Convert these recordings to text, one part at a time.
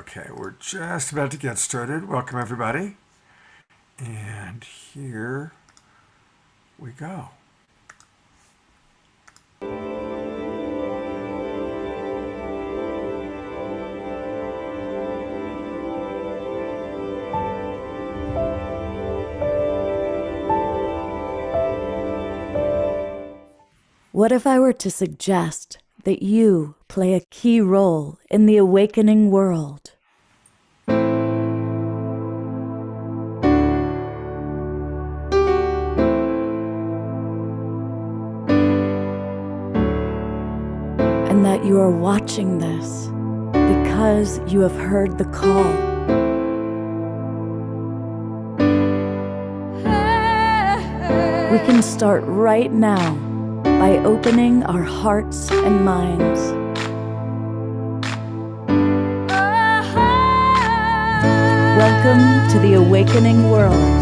Okay, we're just about to get started. Welcome, everybody. And here we go. What if I were to suggest that you play a key role in the awakening world? And that you are watching this because you have heard the call. We can start right now by opening our hearts and minds. Welcome to the awakening world.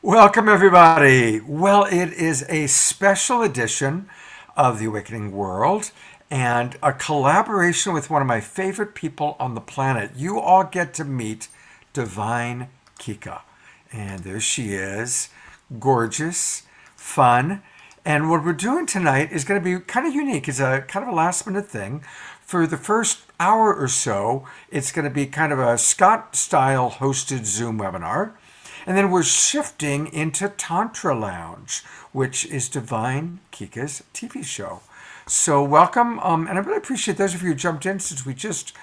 Welcome, everybody. Well, it is a special edition of The Awakening World and a collaboration with one of my favorite people on the planet. You all get to meet Divine Kika. And there she is, gorgeous, fun. And what we're doing tonight is going to be kind of unique. It's a kind of a last minute thing. For the first hour or so, it's going to be kind of a Scott-style hosted Zoom webinar. And then we're shifting into Tantra Lounge, which is Divine Kika's TV show. So welcome, and I really appreciate those of you who jumped in since we just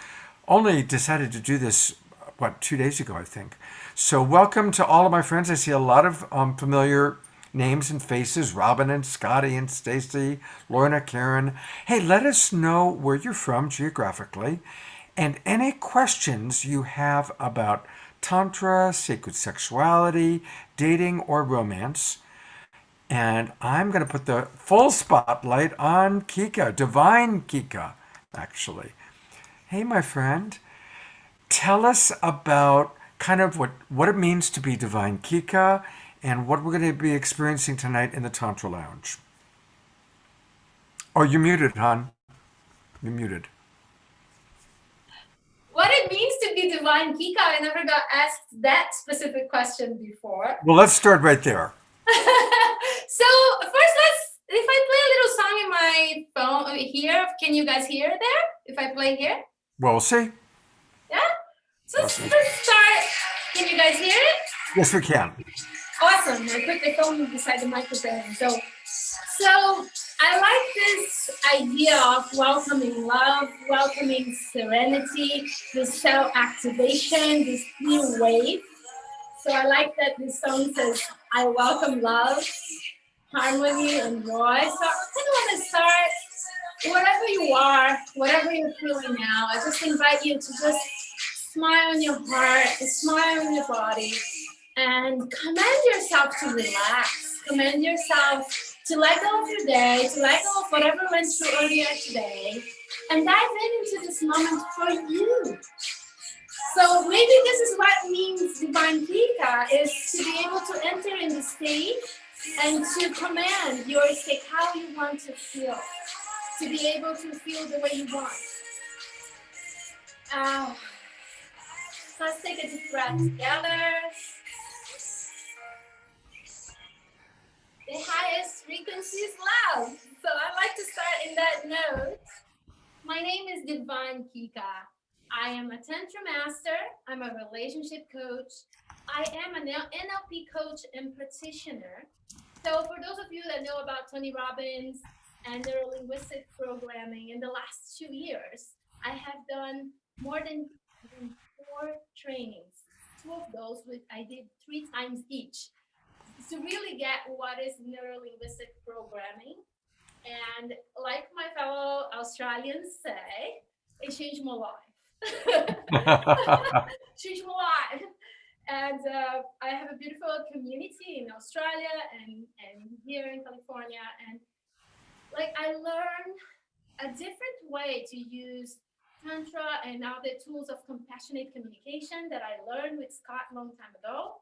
only decided to do this, 2 days ago, I think. So welcome to all of my friends. I see a lot of familiar names and faces, Robin and Scotty and Stacy, Lorna, Karen. Hey, let us know where you're from geographically and any questions you have about Tantra, sacred sexuality, dating, or romance. And I'm going to put the full spotlight on Kika, Divine Kika, actually. Hey, my friend, tell us about kind of what it means to be Divine Kika and what we're going to be experiencing tonight in the Tantra Lounge. Oh, you're muted, hon. You're muted. What it means to be Divine Kika, I never got asked that specific question before. Well, let's start right there. So first, if I play a little song in my phone here, can you guys hear there? If I play here? Well, we'll see. Yeah? So let's start. Can you guys hear it? Yes, we can. Awesome. I put the phone beside the microphone. So I like this idea of welcoming love, welcoming serenity, this self-activation, this new wave. So I like that this song says, I welcome love, harmony, and joy. So I kind of want to start, wherever you are, whatever you're feeling now, I just invite you to just smile in your heart, smile in your body, and command yourself to relax. Command yourself to let go of your day, to let go of whatever went through earlier today, and dive into this moment for you. So maybe this is what means Divine Kika, is to be able to enter in the state and to command your state, how you want to feel, to be able to feel the way you want. So let's take a deep breath together. The highest frequency is love. So I like to start in that note. My name is Divine Kika. I am a Tantra master. I'm a relationship coach. I am an NLP coach and practitioner. So for those of you that know about Tony Robbins and neurolinguistic programming, in the last 2 years, I have done more than 4 trainings. Two of those I did 3 times each to really get what is neurolinguistic programming. And like my fellow Australians say, it changed my life. Changed my life. And I have a beautiful community in Australia and here in California. And like I learned a different way to use Tantra and other tools of compassionate communication that I learned with Scott a long time ago.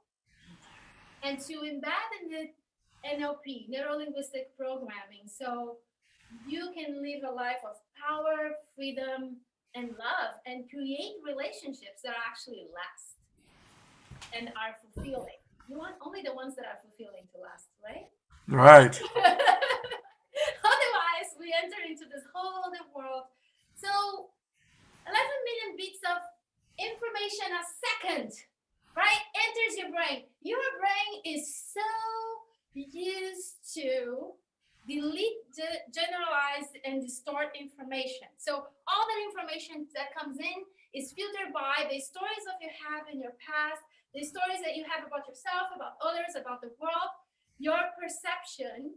And to embed in the NLP, neuro-linguistic programming, so you can live a life of power, freedom, and love, and create relationships that actually last and are fulfilling. You want only the ones that are fulfilling to last, right? Right. Otherwise, we enter into this whole other world. So 11 million bits of information a second, right? Enters your brain. Your brain is so used to delete, generalize, and distort information. So all that information that comes in is filtered by the stories that you have in your past, the stories that you have about yourself, about others, about the world. Your perception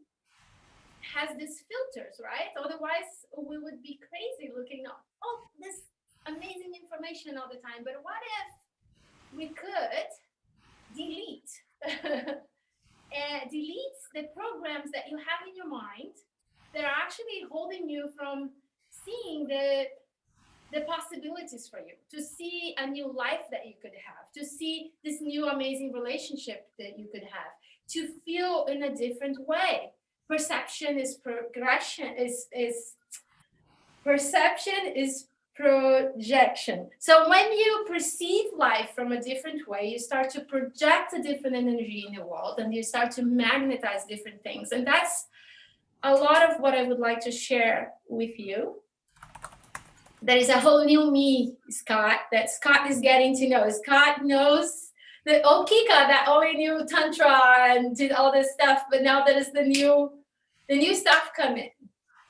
has these filters, right? Otherwise, we would be crazy looking at all this amazing information all the time. But what if we could delete delete the programs that you have in your mind that are actually holding you from seeing the possibilities for you, to see a new life that you could have, to see this new amazing relationship that you could have, to feel in a different way. Perception is progression, perception is projection. So when you perceive life from a different way, you start to project a different energy in the world, and you start to magnetize different things. And that's a lot of what I would like to share with you. There is a whole new me, Scott, that Scott is getting to know. Scott knows the old Kika that only knew Tantra and did all this stuff, but now there is the new stuff coming.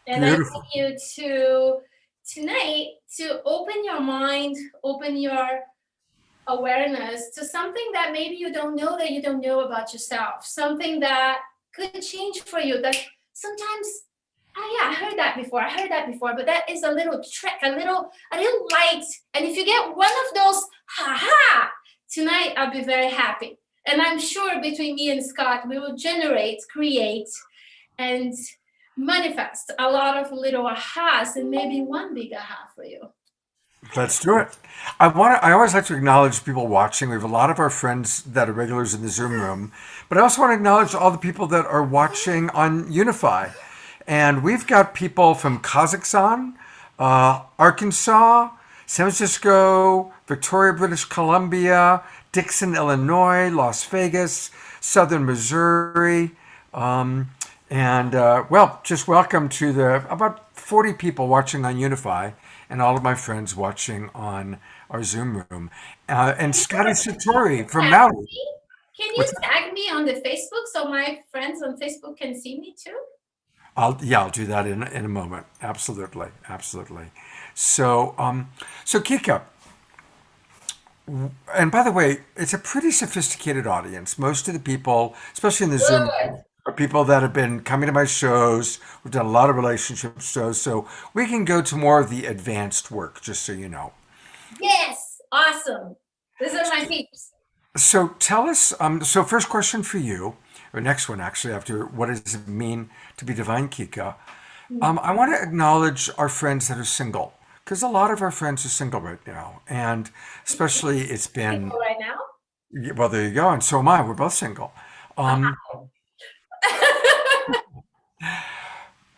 And beautiful. I want you to tonight to open your mind, open your awareness to something that maybe you don't know about yourself, something that could change for you. That sometimes, oh yeah, I heard that before, but that is a little trick, a little light. And if you get one of those, tonight I'll be very happy. And I'm sure between me and Scott, we will create, and manifest a lot of little ahas, and maybe one big aha for you. Let's do it. I always like to acknowledge people watching. We have a lot of our friends that are regulars in the Zoom room, but I also want to acknowledge all the people that are watching on Unify. And we've got people from Kazakhstan, Arkansas, San Francisco, Victoria, British Columbia, Dixon, Illinois, Las Vegas, Southern Missouri, just welcome to the about 40 people watching on Unify, and all of my friends watching on our Zoom room. And Scotty Satori from Maui. Can you tag me on the Facebook so my friends on Facebook can see me too? I'll do that in a moment. Absolutely. So Kika, and by the way, it's a pretty sophisticated audience. Most of the people, especially in the Zoom, are people that have been coming to my shows. We've done a lot of relationship shows, so we can go to more of the advanced work, just so you know. Yes, awesome. These are my peeps. So tell us, so first question for you, or next one actually, after what does it mean to be Divine Kika? I want to acknowledge our friends that are single, because a lot of our friends are single right now, and especially it's been... Single right now? Well, there you go, and so am I. We're both single.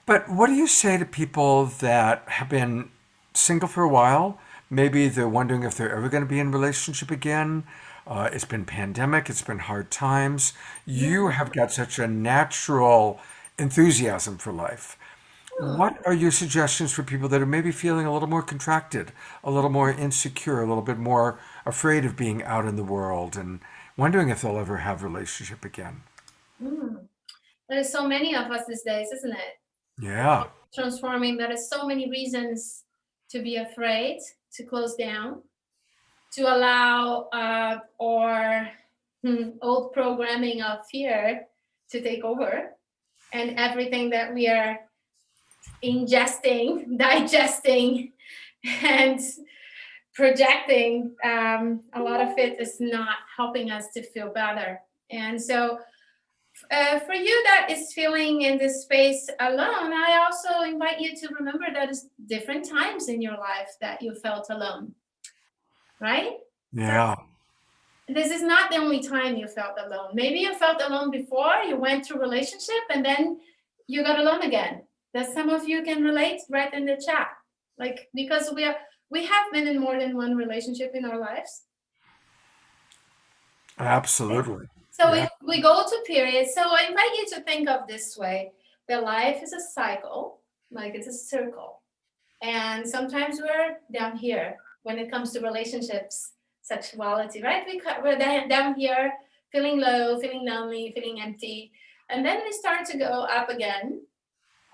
But what do you say to people that have been single for a while? Maybe they're wondering if they're ever going to be in a relationship again. It's been pandemic. It's been hard times. You have got such a natural enthusiasm for life. What are your suggestions for people that are maybe feeling a little more contracted, a little more insecure, a little bit more afraid of being out in the world and wondering if they'll ever have a relationship again? Hmm. There's so many of us these days, isn't it? Yeah, Transforming. There is so many reasons to be afraid, to close down, to allow our old programming of fear to take over, and everything that we are ingesting, digesting, and projecting, a lot of it is not helping us to feel better. And so for you that is feeling in this space alone, I also invite you to remember that it's different times in your life that you felt alone, right? yeah, This is not the only time you felt alone. Maybe you felt alone before you went through relationship and then you got alone again. That some of you can relate, right in the chat. Like, because we have been in more than one relationship in our lives. absolutely. So Yeah, we go to periods. So I invite you to think of this way. That life is a cycle, like it's a circle. And sometimes we're down here when it comes to relationships, sexuality, right? We're down here feeling low, feeling lonely, feeling empty. And then we start to go up again.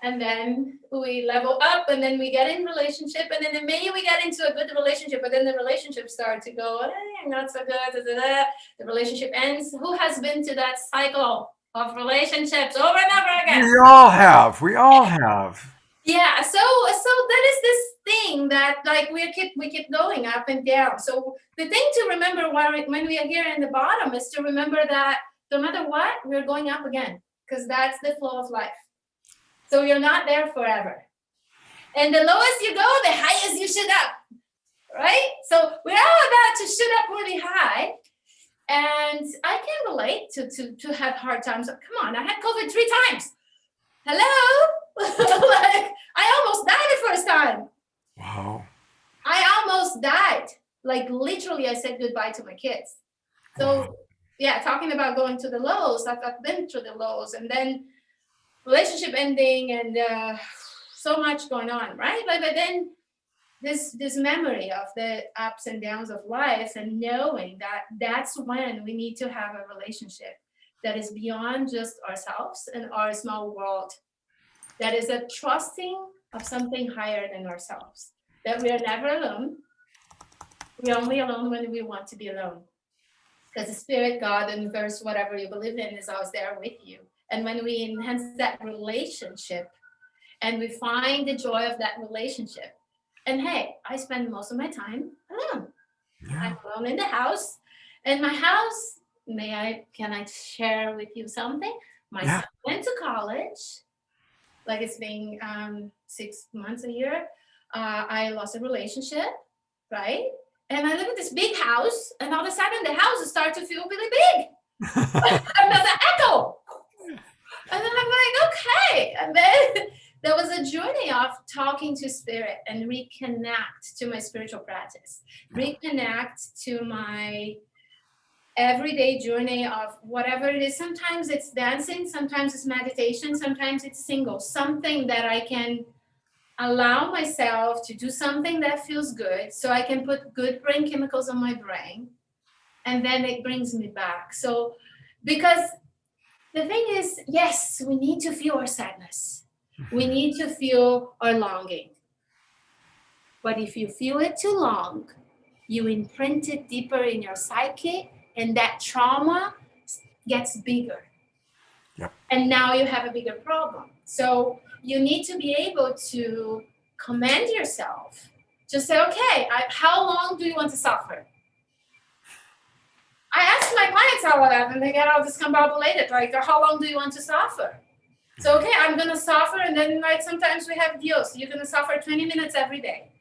And then we level up and then we get in relationship. And then maybe we get into a good relationship, but then the relationship starts to go, not so good. Da, da, da. The relationship ends. Who has been to that cycle of relationships over and over again? we all have. We all have. Yeah, so that is this thing that like we keep going up and down. So the thing to remember when we are here in the bottom is to remember that no matter what, we're going up again, because that's the flow of life. So you're not there forever. And the lowest you go, the highest you shoot up. Right? So we're all about to shoot up really high. And I can relate to have hard times. Come on, I had COVID 3 times. Hello? Like, I almost died the first time. Wow. I almost died. Like, literally, I said goodbye to my kids. So, yeah, talking about going to the lows, I've been through the lows, and then relationship ending, and so much going on, right? But then this memory of the ups and downs of life, and knowing that that's when we need to have a relationship that is beyond just ourselves and our small world, that is a trusting of something higher than ourselves, that we are never alone. We're only alone when we want to be alone, because the spirit, God, the universe, whatever you believe in, is always there with you. And when we enhance that relationship and we find the joy of that relationship, and hey, I spend most of my time alone. Yeah. I'm alone in the house. And my house, can I share with you something? My son went to college. Like, it's been 6 months, a year. I lost a relationship, right? And I live in this big house, and all of a sudden the house started to feel really big. And there's an echo. And then I'm like, okay. And then there was a journey of talking to spirit and reconnect to my spiritual practice, reconnect to my everyday journey of whatever it is. Sometimes it's dancing, sometimes it's meditation, sometimes it's single, something that I can allow myself to do, something that feels good, so I can put good brain chemicals on my brain, and then it brings me back. So, because the thing is, yes, we need to feel our sadness. We need to feel our longing. But if you feel it too long, you imprint it deeper in your psyche, and that trauma gets bigger. Yep. And now you have a bigger problem. So you need to be able to command yourself to say, okay, how long do you want to suffer? I ask my clients all of that, and they get all discombobulated. Like, how long do you want to suffer? So, okay, I'm going to suffer, and then, like, sometimes we have deals. You're going to suffer 20 minutes every day.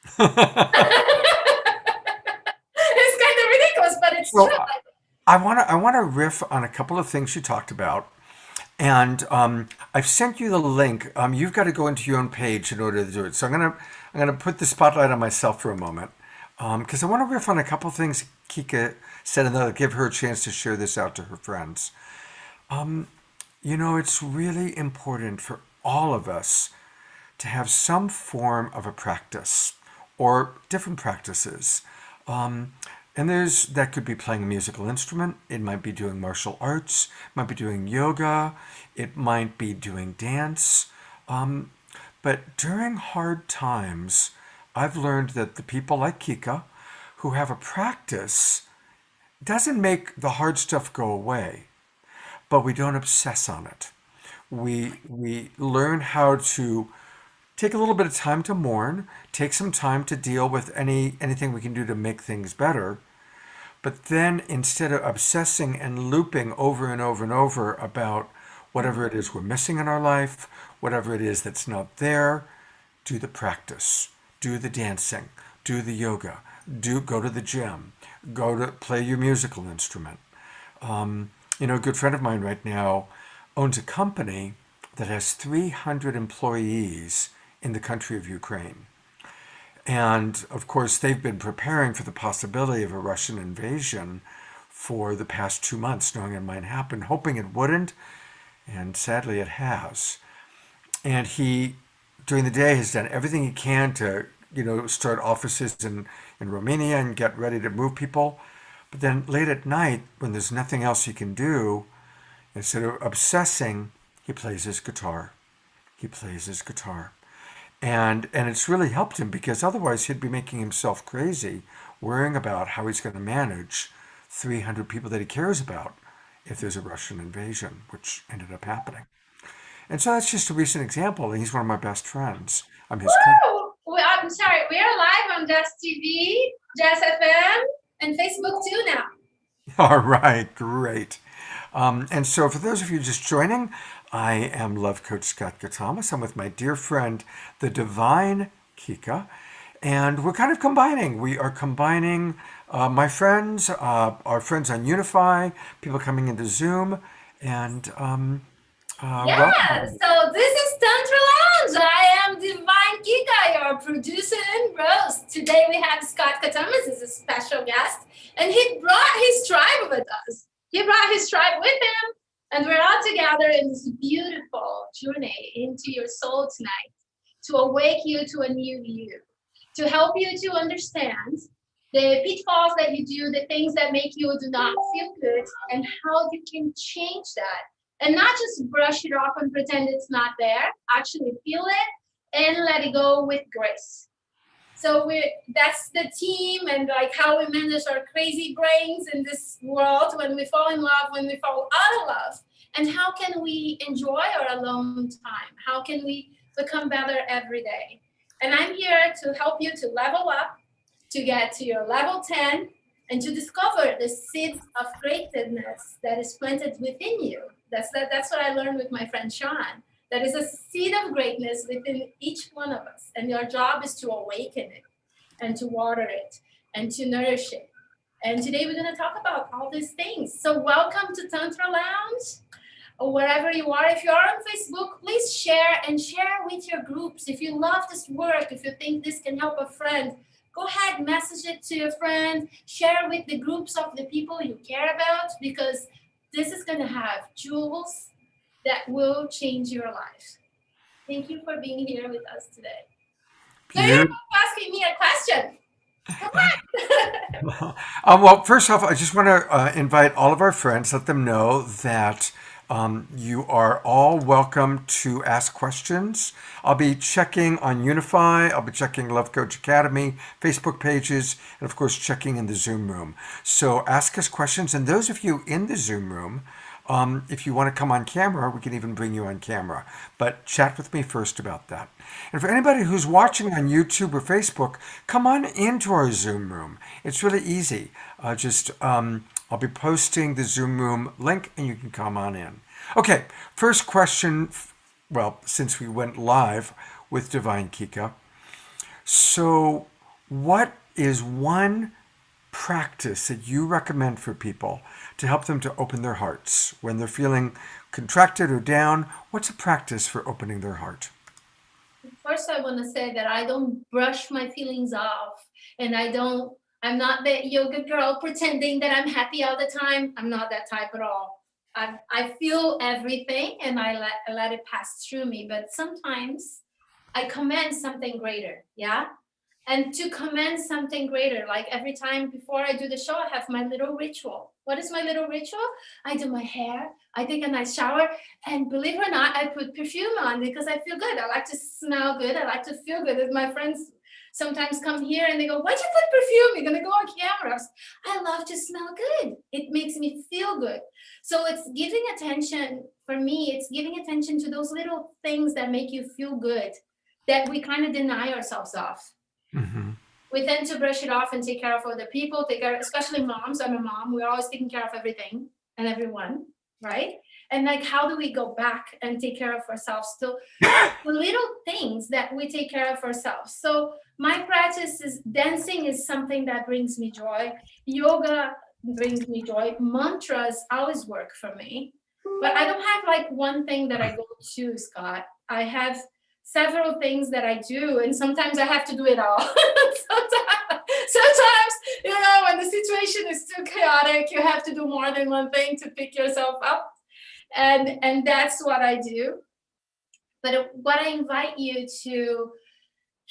It's kind of ridiculous, but it's Well, true. I want to riff on a couple of things you talked about, and I've sent you the link. You've got to go into your own page in order to do it. So I'm gonna put the spotlight on myself for a moment, because I want to riff on a couple of things Kika said, and then I'll give her a chance to share this out to her friends. It's really important for all of us to have some form of a practice or different practices. And that could be playing a musical instrument. It might be doing martial arts. It might be doing yoga. It might be doing dance. But during hard times, I've learned that the people like Kika who have a practice doesn't make the hard stuff go away, but we don't obsess on it. We learn how to take a little bit of time to mourn, take some time to deal with anything we can do to make things better. But then instead of obsessing and looping over and over and over about whatever it is we're missing in our life, whatever it is that's not there, do the practice, do the dancing, do the yoga, go to the gym, go to play your musical instrument. A good friend of mine right now owns a company that has 300 employees in the country of Ukraine. And of course, they've been preparing for the possibility of a Russian invasion for the past 2 months, knowing it might happen, hoping it wouldn't. And sadly, it has. And he, during the day, has done everything he can to, start offices in Romania and get ready to move people. But then late at night, when there's nothing else he can do, instead of obsessing, he plays his guitar. He plays his guitar. And it's really helped him, because otherwise he'd be making himself crazy, worrying about how he's going to manage 300 people that he cares about if there's a Russian invasion, which ended up happening. And so that's just a recent example. And he's one of my best friends. I'm his cousin. I'm sorry. We are live on Jess TV, Jess FM, and Facebook too now. All right, great. And so for those of you just joining, I am Love Coach Scott Catamas. I'm with my dear friend, the divine Kika, and we're kind of combining. We are combining my friends, our friends on Unify, people coming into Zoom, and welcome. So this is Tantra Lounge. I am Divine Kika, your producer and host. Today we have Scott Catamas as a special guest, and he brought his tribe with us. He brought his tribe with him, and we're all together in this beautiful journey into your soul tonight to awake you to a new you, to help you to understand the pitfalls that you do, the things that make you do not feel good, and how you can change that. And not just brush it off and pretend it's not there, actually feel it and let it go with grace. So that's the team, and like how we manage our crazy brains in this world when we fall in love, when we fall out of love, and how can we enjoy our alone time? How can we become better every day? And I'm here to help you to level up, to get to your level 10, and to discover the seeds of greatness that is planted within you. That's what I learned with my friend Sean. That is a seed of greatness within each one of us. And your job is to awaken it and to water it and to nourish it. And today we're going to talk about all these things. So welcome to Tantra Lounge, or wherever you are. If you're on Facebook, please share with your groups. If you love this work, if you think this can help a friend, go ahead, message it to your friend, share with the groups of the people you care about, because this is going to have jewels that will change your life. Thank you for being here with us today. So you're asking me a question. Come on. Well, first off, I just want to invite all of our friends, let them know that you are all welcome to ask questions. I'll be checking on Unify. I'll be checking Love Coach Academy, Facebook pages, and of course checking in the Zoom room. So ask us questions. And those of you in the Zoom room, if you want to come on camera, we can even bring you on camera. But chat with me first about that. And for anybody who's watching on YouTube or Facebook, come on into our Zoom room. It's really easy. I'll be posting the Zoom room link and you can come on in. Okay, first question, well, since we went live with Divine Kika. So what is one practice that you recommend for people to help them to open their hearts when they're feeling contracted or down? What's a practice for opening their heart? First, I want to say that I don't brush my feelings off, and I'm not that yoga girl pretending that I'm happy all the time. I'm not that type at all. I feel everything and I let it pass through me. But sometimes I command something greater. Yeah. And to command something greater, like every time before I do the show, I have my little ritual. What is my little ritual? I do my hair, I take a nice shower, and believe it or not, I put perfume on because I feel good. I like to smell good. I like to feel good. If my friends sometimes come here and they go, "Why'd you put perfume? You're gonna go on cameras." I love to smell good. It makes me feel good. So it's giving attention, for me, it's giving attention to those little things that make you feel good, that we kind of deny ourselves of. Mm-hmm. We tend to brush it off and take care of other people, especially moms. I'm a mom. We're always taking care of everything and everyone, right? And like, how do we go back and take care of ourselves? Still, the little things that we take care of ourselves. So my practice is dancing is something that brings me joy. Yoga brings me joy. Mantras always work for me. But I don't have like one thing that I go to, Scott. I have several things that I do, and sometimes I have to do it all. sometimes, when the situation is too chaotic, you have to do more than one thing to pick yourself up. And that's what I do. But what I invite you to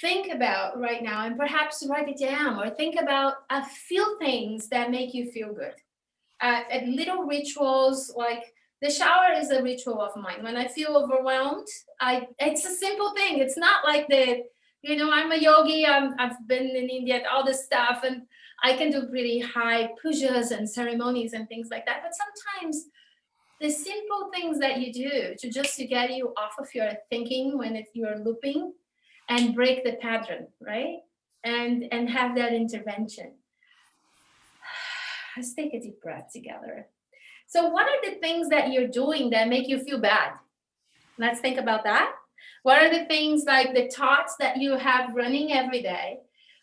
think about right now, and perhaps write it down, or think about a few things that make you feel good. Little rituals, like the shower is a ritual of mine. When I feel overwhelmed, it's a simple thing. It's not like I'm a yogi. I've been in India, all this stuff, and I can do pretty high pujas and ceremonies and things like that. But sometimes the simple things that you do to get you off of your thinking when you're looping, and break the pattern, right? And have that intervention. Let's take a deep breath together. So what are the things that you're doing that make you feel bad? Let's think about that. What are the things, like the thoughts that you have running every day?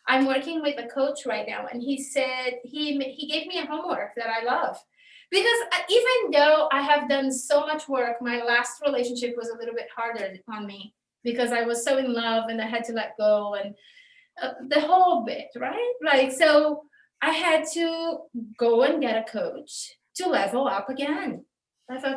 I'm working with a coach right now, and he said he gave me a homework that I love. Because even though I have done so much work, my last relationship was a little bit harder on me because I was so in love and I had to let go, and the whole bit, right? Like, so I had to go and get a coach to level up again.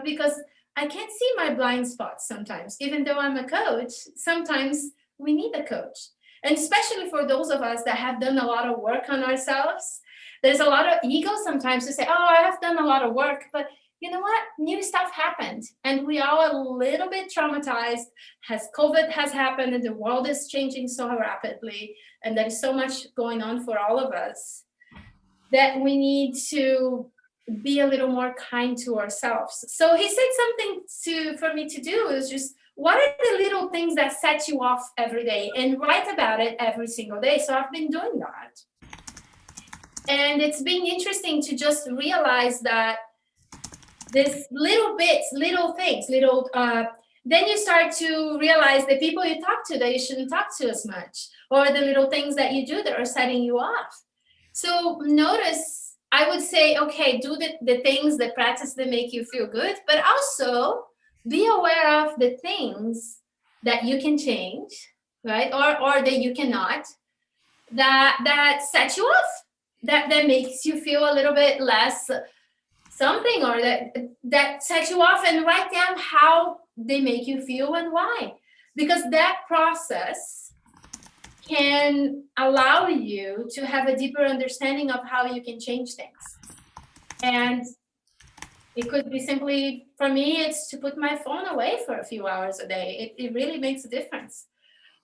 Because I can't see my blind spots sometimes. Even though I'm a coach, sometimes we need a coach. And especially for those of us that have done a lot of work on ourselves, there's a lot of ego sometimes to say, "Oh, I have done a lot of work." But you know what? New stuff happened. And we are a little bit traumatized as COVID has happened and the world is changing so rapidly. And there's so much going on for all of us that we need to be a little more kind to ourselves. So he said something for me to do is just, what are the little things that set you off every day, and write about it every single day. So I've been doing that. And it's been interesting to just realize that this little bits, little things, then you start to realize the people you talk to that you shouldn't talk to as much, or the little things that you do that are setting you off. So notice, I would say, okay, do the things, the practice that make you feel good, but also be aware of the things that you can change, right? Or that you cannot, that set you off, that makes you feel a little bit less something, or that set you off, and write down how they make you feel and why. Because that process can allow you to have a deeper understanding of how you can change things. And it could be simply, for me, it's to put my phone away for a few hours a day. It really makes a difference.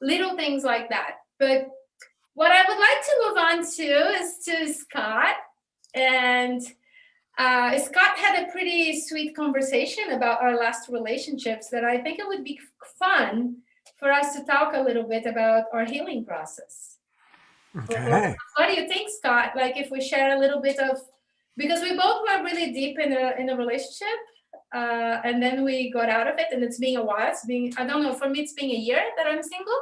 Little things like that. But what I would like to move on to is to Scott. And Scott had a pretty sweet conversation about our last relationships that I think it would be fun for us to talk a little bit about our healing process. Okay. What do you think, Scott? Like, if we share a little bit of, because we both were really deep in a relationship, and then we got out of it, and it's been a while. I don't know, for me, it's been a year that I'm single.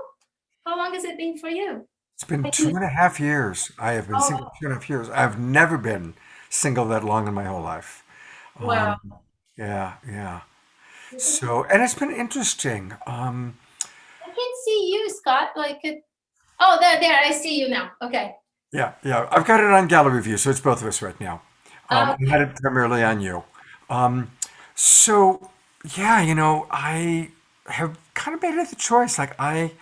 How long has it been for you? It's been 2.5 years. I have been single 2.5 years. I've never been single that long in my whole life. Wow. Yeah. So, and it's been interesting. I can see you, Scott. There, I see you now. Okay. Yeah. I've got it on gallery view, so it's both of us right now. I Okay. had it primarily on you. So, yeah, I have kind of made it the choice. Like, I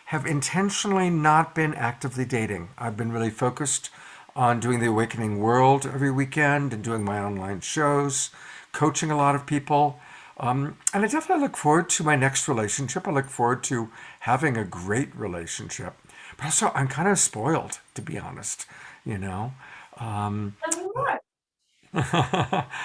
have intentionally not been actively dating. I've been really focused on doing the Awakening World every weekend and doing my online shows, coaching a lot of people. And I definitely look forward to my next relationship. I look forward to having a great relationship. But also, I'm kind of spoiled, to be honest, you know. Tell me more.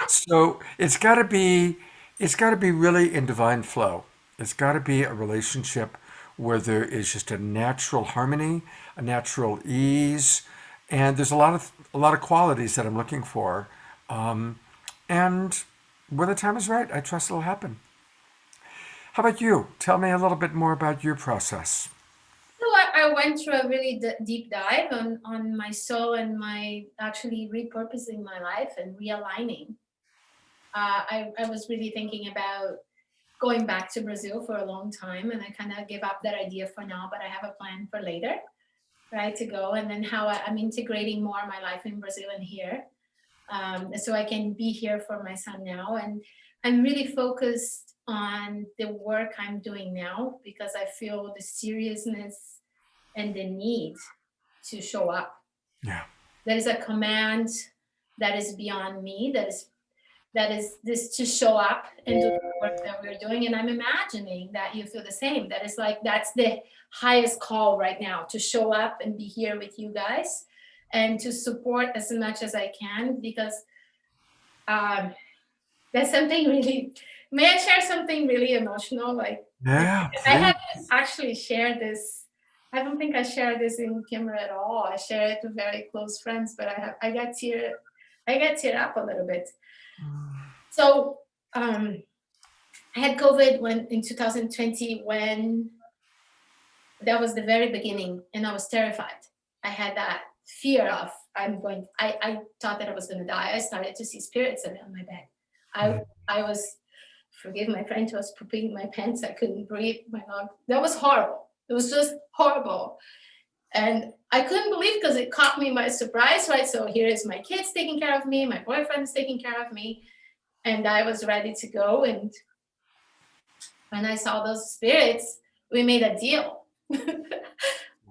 So it's got to be really in divine flow. It's got to be a relationship where there is just a natural harmony, a natural ease, and there's a lot of qualities that I'm looking for. And when the time is right, I trust it'll happen. How about you? Tell me a little bit more about your process. So I went through a really deep dive on my soul and my actually repurposing my life and realigning. I was really thinking about going back to Brazil for a long time, and I kind of gave up that idea for now, but I have a plan for later, right, to go. And then how I'm integrating more of my life in Brazil and here, so I can be here for my son now. And I'm really focused on the work I'm doing now because I feel the seriousness and the need to show up. Yeah. There is a command that is beyond me, that is this to show up and do the work that we're doing. And I'm imagining that you feel the same. That is like that's the highest call right now, to show up and be here with you guys and to support as much as I can, because that's something really, may I share something really emotional? Like, Yeah, I please. haven't actually shared this. I don't think I shared this in camera at all. I share it to very close friends, but I got teared up a little bit. So I had COVID when in 2020, when that was the very beginning, and I was terrified. I had that fear of I thought that I was gonna die. I started to see spirits on my bed. I was, forgive my French, I was pooping my pants. I couldn't breathe. My lung. That was horrible. It was just horrible. And I couldn't believe, because it caught me by surprise, right? So here is my kids taking care of me, my boyfriend is taking care of me, and I was ready to go. And when I saw those spirits, we made a deal.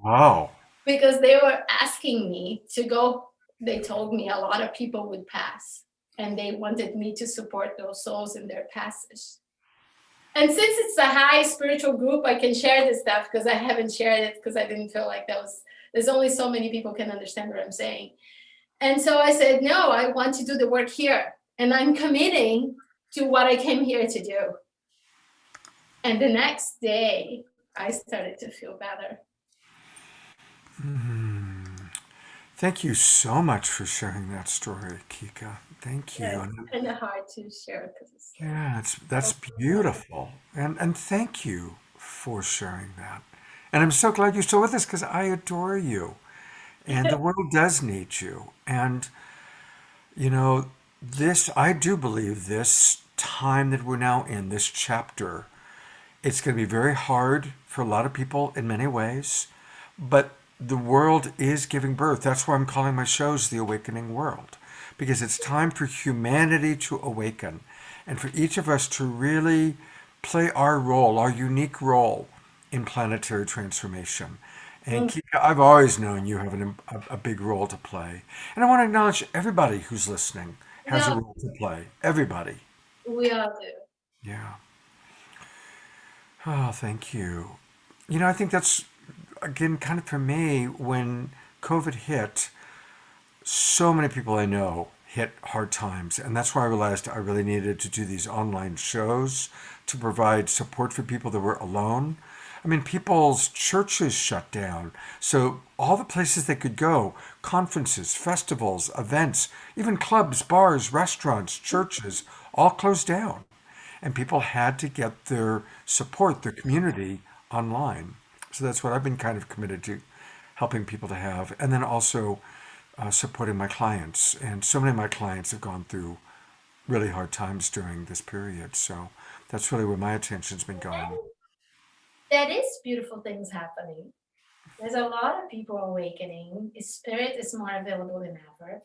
Wow. Because they were asking me to go. They told me a lot of people would pass, and they wanted me to support those souls in their passage. And since it's a high spiritual group, I can share this stuff, because I haven't shared it because I didn't feel like there's only so many people can understand what I'm saying. And so I said, no, I want to do the work here, and I'm committing to what I came here to do. And the next day, I started to feel better. Thank you so much for sharing that story, Kika. Thank you. Yeah, it's kind of hard to share because it's Yeah, that's beautiful. And thank you for sharing that. And I'm so glad you're still with us because I adore you. And the world does need you. And you know, this I do believe this time that we're now in, this chapter, it's going to be very hard for a lot of people in many ways, but the world is giving birth. That's why I'm calling my shows The Awakening World, because it's time for humanity to awaken and for each of us to really play our role, our unique role in planetary transformation. And Kika, I've always known you have a big role to play. And I want to acknowledge everybody who's listening has a no, role to play. Everybody. we all do. Yeah. Oh, thank you. You know, I think that's, again, kind of for me, when COVID hit, so many people I know hit hard times. And that's why I realized I really needed to do these online shows to provide support for people that were alone. I mean, people's churches shut down. So all the places they could go, conferences, festivals, events, even clubs, bars, restaurants, churches, all closed down. And people had to get their support, their community online. So that's what I've been kind of committed to helping people to have. And then also supporting my clients. And so many of my clients have gone through really hard times during this period. So that's really where my attention's been going. That is beautiful things happening. There's a lot of people awakening. Spirit is more available than ever.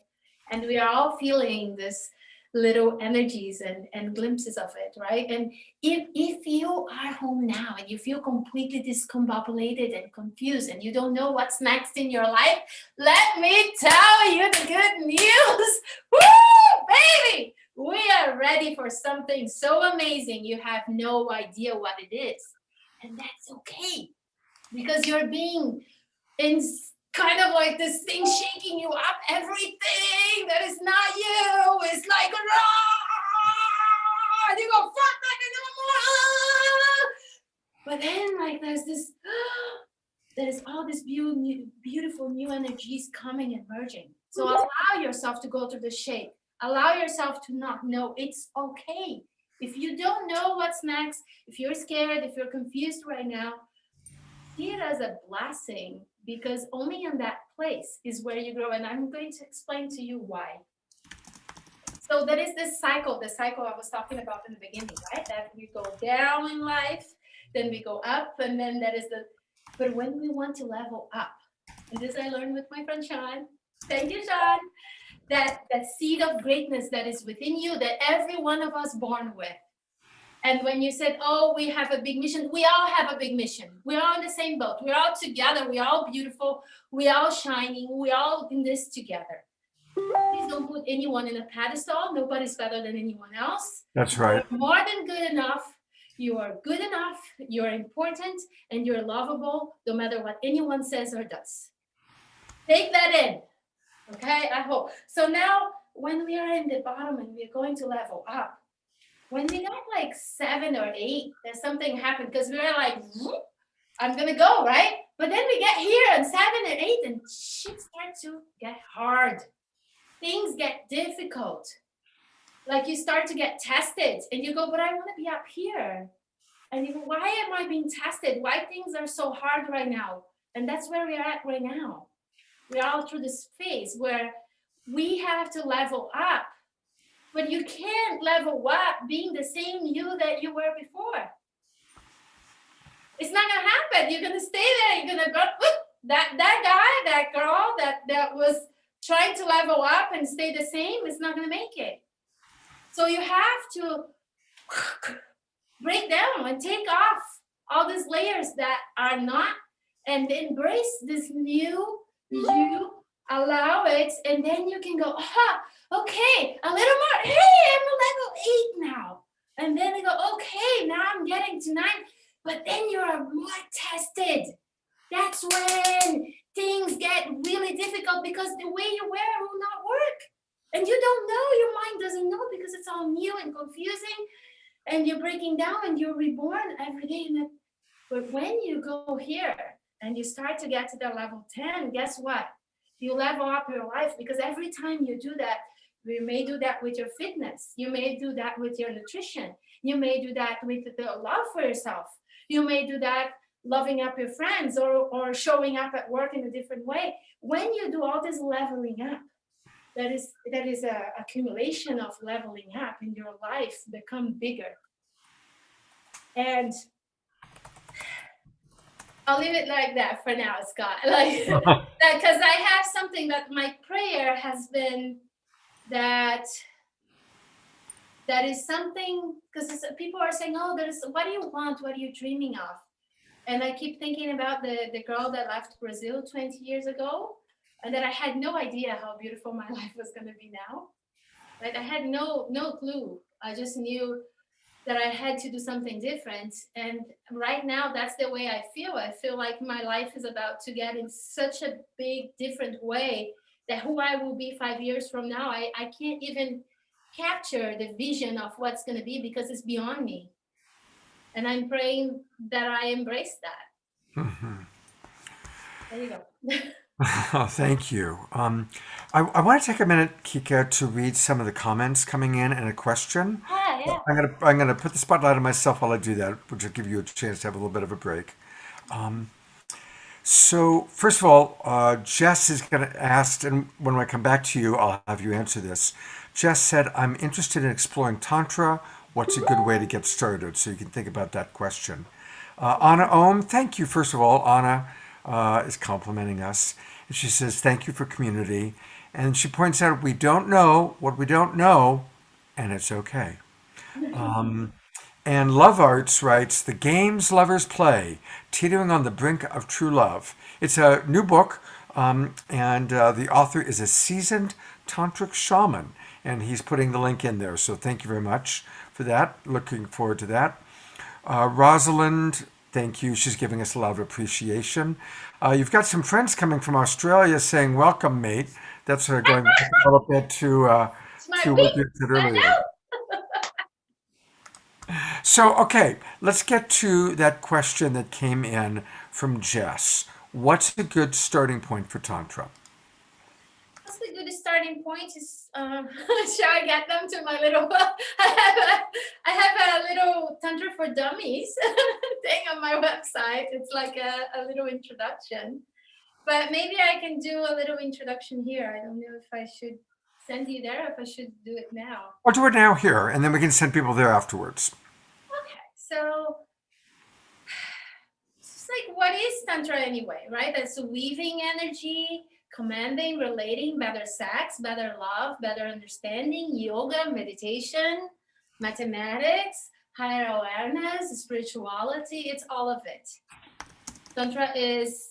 And we are all feeling this little energies and glimpses of it, right? And if you are home now and you feel completely discombobulated and confused and you don't know what's next in your life, let me tell you the good news. Woo, baby! We are ready for something so amazing you have no idea what it is. And that's okay, because you're being in kind of like this thing shaking you up. Everything that is not you is like, and you go, fuck that, and then, but then like there's all this beautiful new energies coming and merging. So allow yourself to go through the shake. Allow yourself to not know. It's okay. If you don't know what's next, if you're scared, if you're confused right now, see it as a blessing, because only in that place is where you grow. And I'm going to explain to you why. So there is this cycle, the cycle I was talking about in the beginning, right? That we go down in life, then we go up, and then there is but when we want to level up, and this I learned with my friend Sean, thank you, Sean, that seed of greatness that is within you, that every one of us born with. And when you said, oh, we have a big mission, we all have a big mission. We're all in the same boat. We're all together. We're all beautiful. We're all shining. We're all in this together. Please don't put anyone in a pedestal. Nobody's better than anyone else. That's right. You're more than good enough. You are good enough. You're important, and you're lovable, no matter what anyone says or does. Take that in. Okay, I hope. So now when we are in the bottom and we're going to level up, when we got like 7 or 8, there's something happened, because we were like, I'm gonna go, right? But then we get here and 7 and 8 and shit starts to get hard. Things get difficult. Like you start to get tested and you go, but I want to be up here. And you go, why am I being tested? Why things are so hard right now? And that's where we are at right now. We're all through this phase where we have to level up. But you can't level up being the same you that you were before. It's not gonna happen. You're gonna stay there. You're gonna go, that guy, that girl that was trying to level up and stay the same is not gonna make it. So you have to break down and take off all these layers that are not, and embrace this new you. Allow it, and then you can go, okay, a little more. Hey, I'm a level 8 now. And then you go, okay, now I'm getting to 9. But then you're more tested. That's when things get really difficult, because the way you wear will not work. And you don't know, your mind doesn't know, because it's all new and confusing. And you're breaking down and you're reborn every day. But when you go here and you start to get to the level 10, guess what? You level up your life, because every time you do that, you may do that with your fitness. You may do that with your nutrition. You may do that with the love for yourself. You may do that loving up your friends, or showing up at work in a different way. When you do all this leveling up, that is a accumulation of leveling up in your life, become bigger. And I'll leave it like that for now, Scott. Like that, because I have something that my prayer has been that is something, because people are saying, oh, what do you want? What are you dreaming of? And I keep thinking about the girl that left Brazil 20 years ago, and that I had no idea how beautiful my life was going to be now. Like I had no clue. I just knew that I had to do something different. And right now, that's the way I feel. I feel like my life is about to get in such a big, different way, that who I will be 5 years from now, I can't even capture the vision of what's going to be, because it's beyond me. And I'm praying that I embrace that. Mm-hmm. There you go. Oh, thank you. I want to take a minute, Kika, to read some of the comments coming in and a question. Yeah. I'm gonna put the spotlight on myself while I do that, which will give you a chance to have a little bit of a break. So first of all, Jess is going to ask, and when I come back to you, I'll have you answer this. Jess said, I'm interested in exploring Tantra. What's a good way to get started? So you can think about that question. Anna Ohm, thank you. First of all, Anna is complimenting us. And she says, thank you for community. And she points out, what we don't know and it's okay. And Love Arts writes, The Games Lovers Play, Teetering on the Brink of True Love. It's a new book, and the author is a seasoned tantric shaman, and he's putting the link in there. So thank you very much for that. Looking forward to that. Rosalind, thank you. She's giving us a lot of appreciation. You've got some friends coming from Australia saying, Welcome, mate. That's going back a little bit It's my to what beat. you said I earlier. know. So, okay, let's get to that question that came in from Jess. What's a good starting point for Tantra? What's the good starting point is, shall I get them to my little, I have a little Tantra for Dummies thing on my website. It's like a little introduction. But maybe I can do a little introduction here. I don't know if I should send you there, if I should do it now. I'll do it now here, and then we can send people there afterwards. Okay, so it's like, what is Tantra anyway, right? That's weaving energy, commanding, relating, better sex, better love, better understanding, yoga, meditation, mathematics, higher awareness, spirituality. It's all of it. Tantra is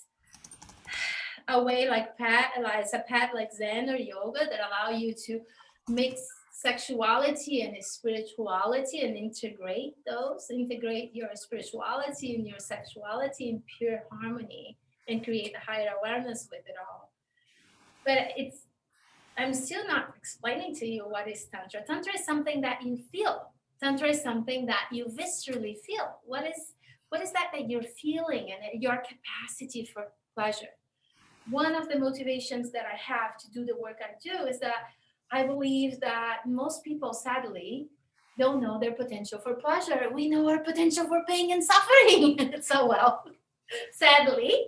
a way like it's a path like Zen or yoga that allow you to mix sexuality and spirituality and integrate your spirituality and your sexuality in pure harmony and create a higher awareness with it all. But I'm still not explaining to you what is Tantra. Tantra is something that you feel. Tantra is something that you viscerally feel. What is that you're feeling and your capacity for pleasure? One of the motivations that I have to do the work I do is that I believe that most people, sadly, don't know their potential for pleasure. We know our potential for pain and suffering so well, sadly,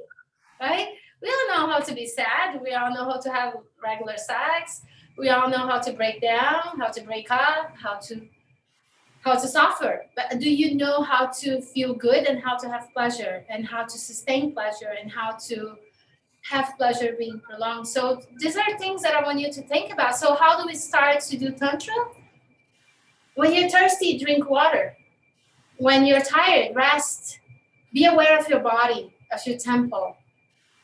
right? We all know how to be sad. We all know how to have regular sex. We all know how to break down, how to break up, how to suffer. But do you know how to feel good and how to have pleasure and how to sustain pleasure and how to have pleasure being prolonged? So these are things that I want you to think about. So how do we start to do Tantra? When you're thirsty, drink water. When you're tired, rest. Be aware of your body, of your tempo.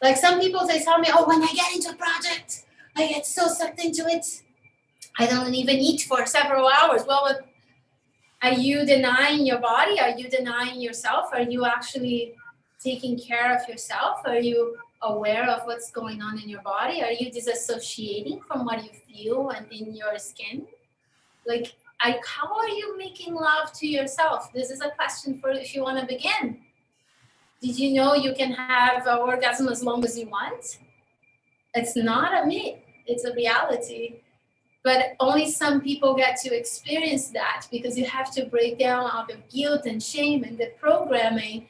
Like some people, they tell me, oh, when I get into a project, I get so sucked into it. I don't even eat for several hours. Well, are you denying your body? Are you denying yourself? Are you actually taking care of yourself? Are you aware of what's going on in your body? Are you disassociating from what you feel and in your skin? Like, how are you making love to yourself? This is a question for if you want to begin. Did you know you can have an orgasm as long as you want? It's not a myth, it's a reality. But only some people get to experience that because you have to break down all the guilt and shame and the programming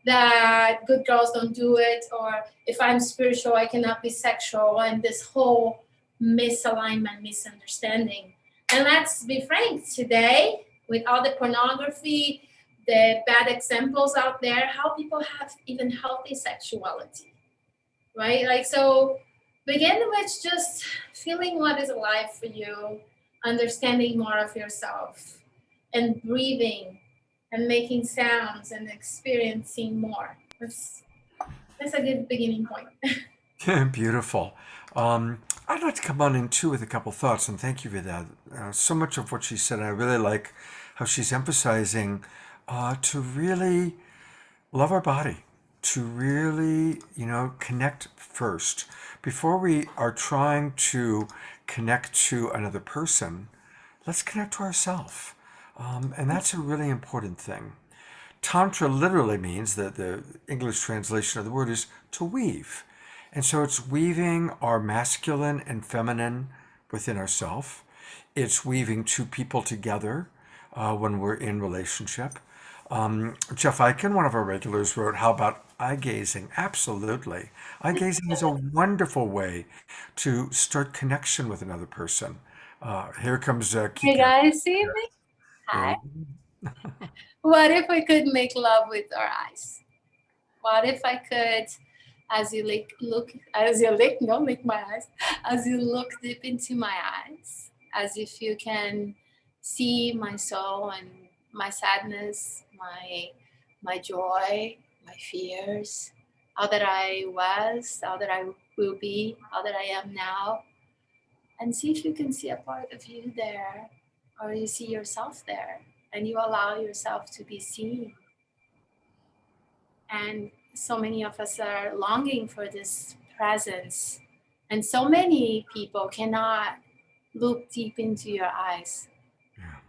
that good girls don't do it, or if I'm spiritual, I cannot be sexual, and this whole misalignment, misunderstanding. And let's be frank, today, with all the pornography, the bad examples out there, how people have even healthy sexuality, right? Like, so begin with just feeling what is alive for you, understanding more of yourself, and breathing and making sounds and experiencing more. That's a good beginning point. Beautiful. I'd like to come on in too with a couple thoughts, and thank you for that. So much of what she said, I really like how she's emphasizing to really love our body, to really, connect first. Before we are trying to connect to another person, let's connect to ourselves. And that's a really important thing. Tantra literally means that the English translation of the word is to weave. And so it's weaving our masculine and feminine within ourselves. It's weaving two people together when we're in relationship. Jeff Eichen, one of our regulars, wrote, how about eye gazing? Absolutely. Eye gazing is a wonderful way to start connection with another person. Here comes Kika. Hey guys, see me? Hi. What if we could make love with our eyes? What if I could, as you look deep into my eyes, as if you can see my soul and my sadness, my joy, my fears, how that I was, how that I will be, how that I am now, and see if you can see a part of you there, or you see yourself there, and you allow yourself to be seen. And so many of us are longing for this presence, and so many people cannot look deep into your eyes. Yeah.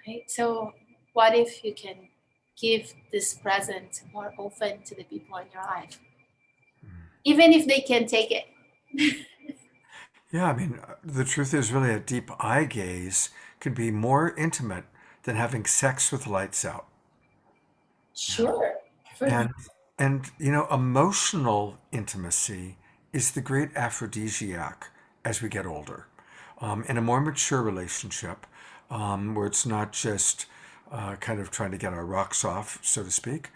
Right? So what if you can give this present more often to the people in your life, even if they can't take it? Yeah, I mean, the truth is really a deep eye gaze can be more intimate than having sex with lights out. Sure. And emotional intimacy is the great aphrodisiac as we get older. In a more mature relationship, where it's not just kind of trying to get our rocks off, so to speak,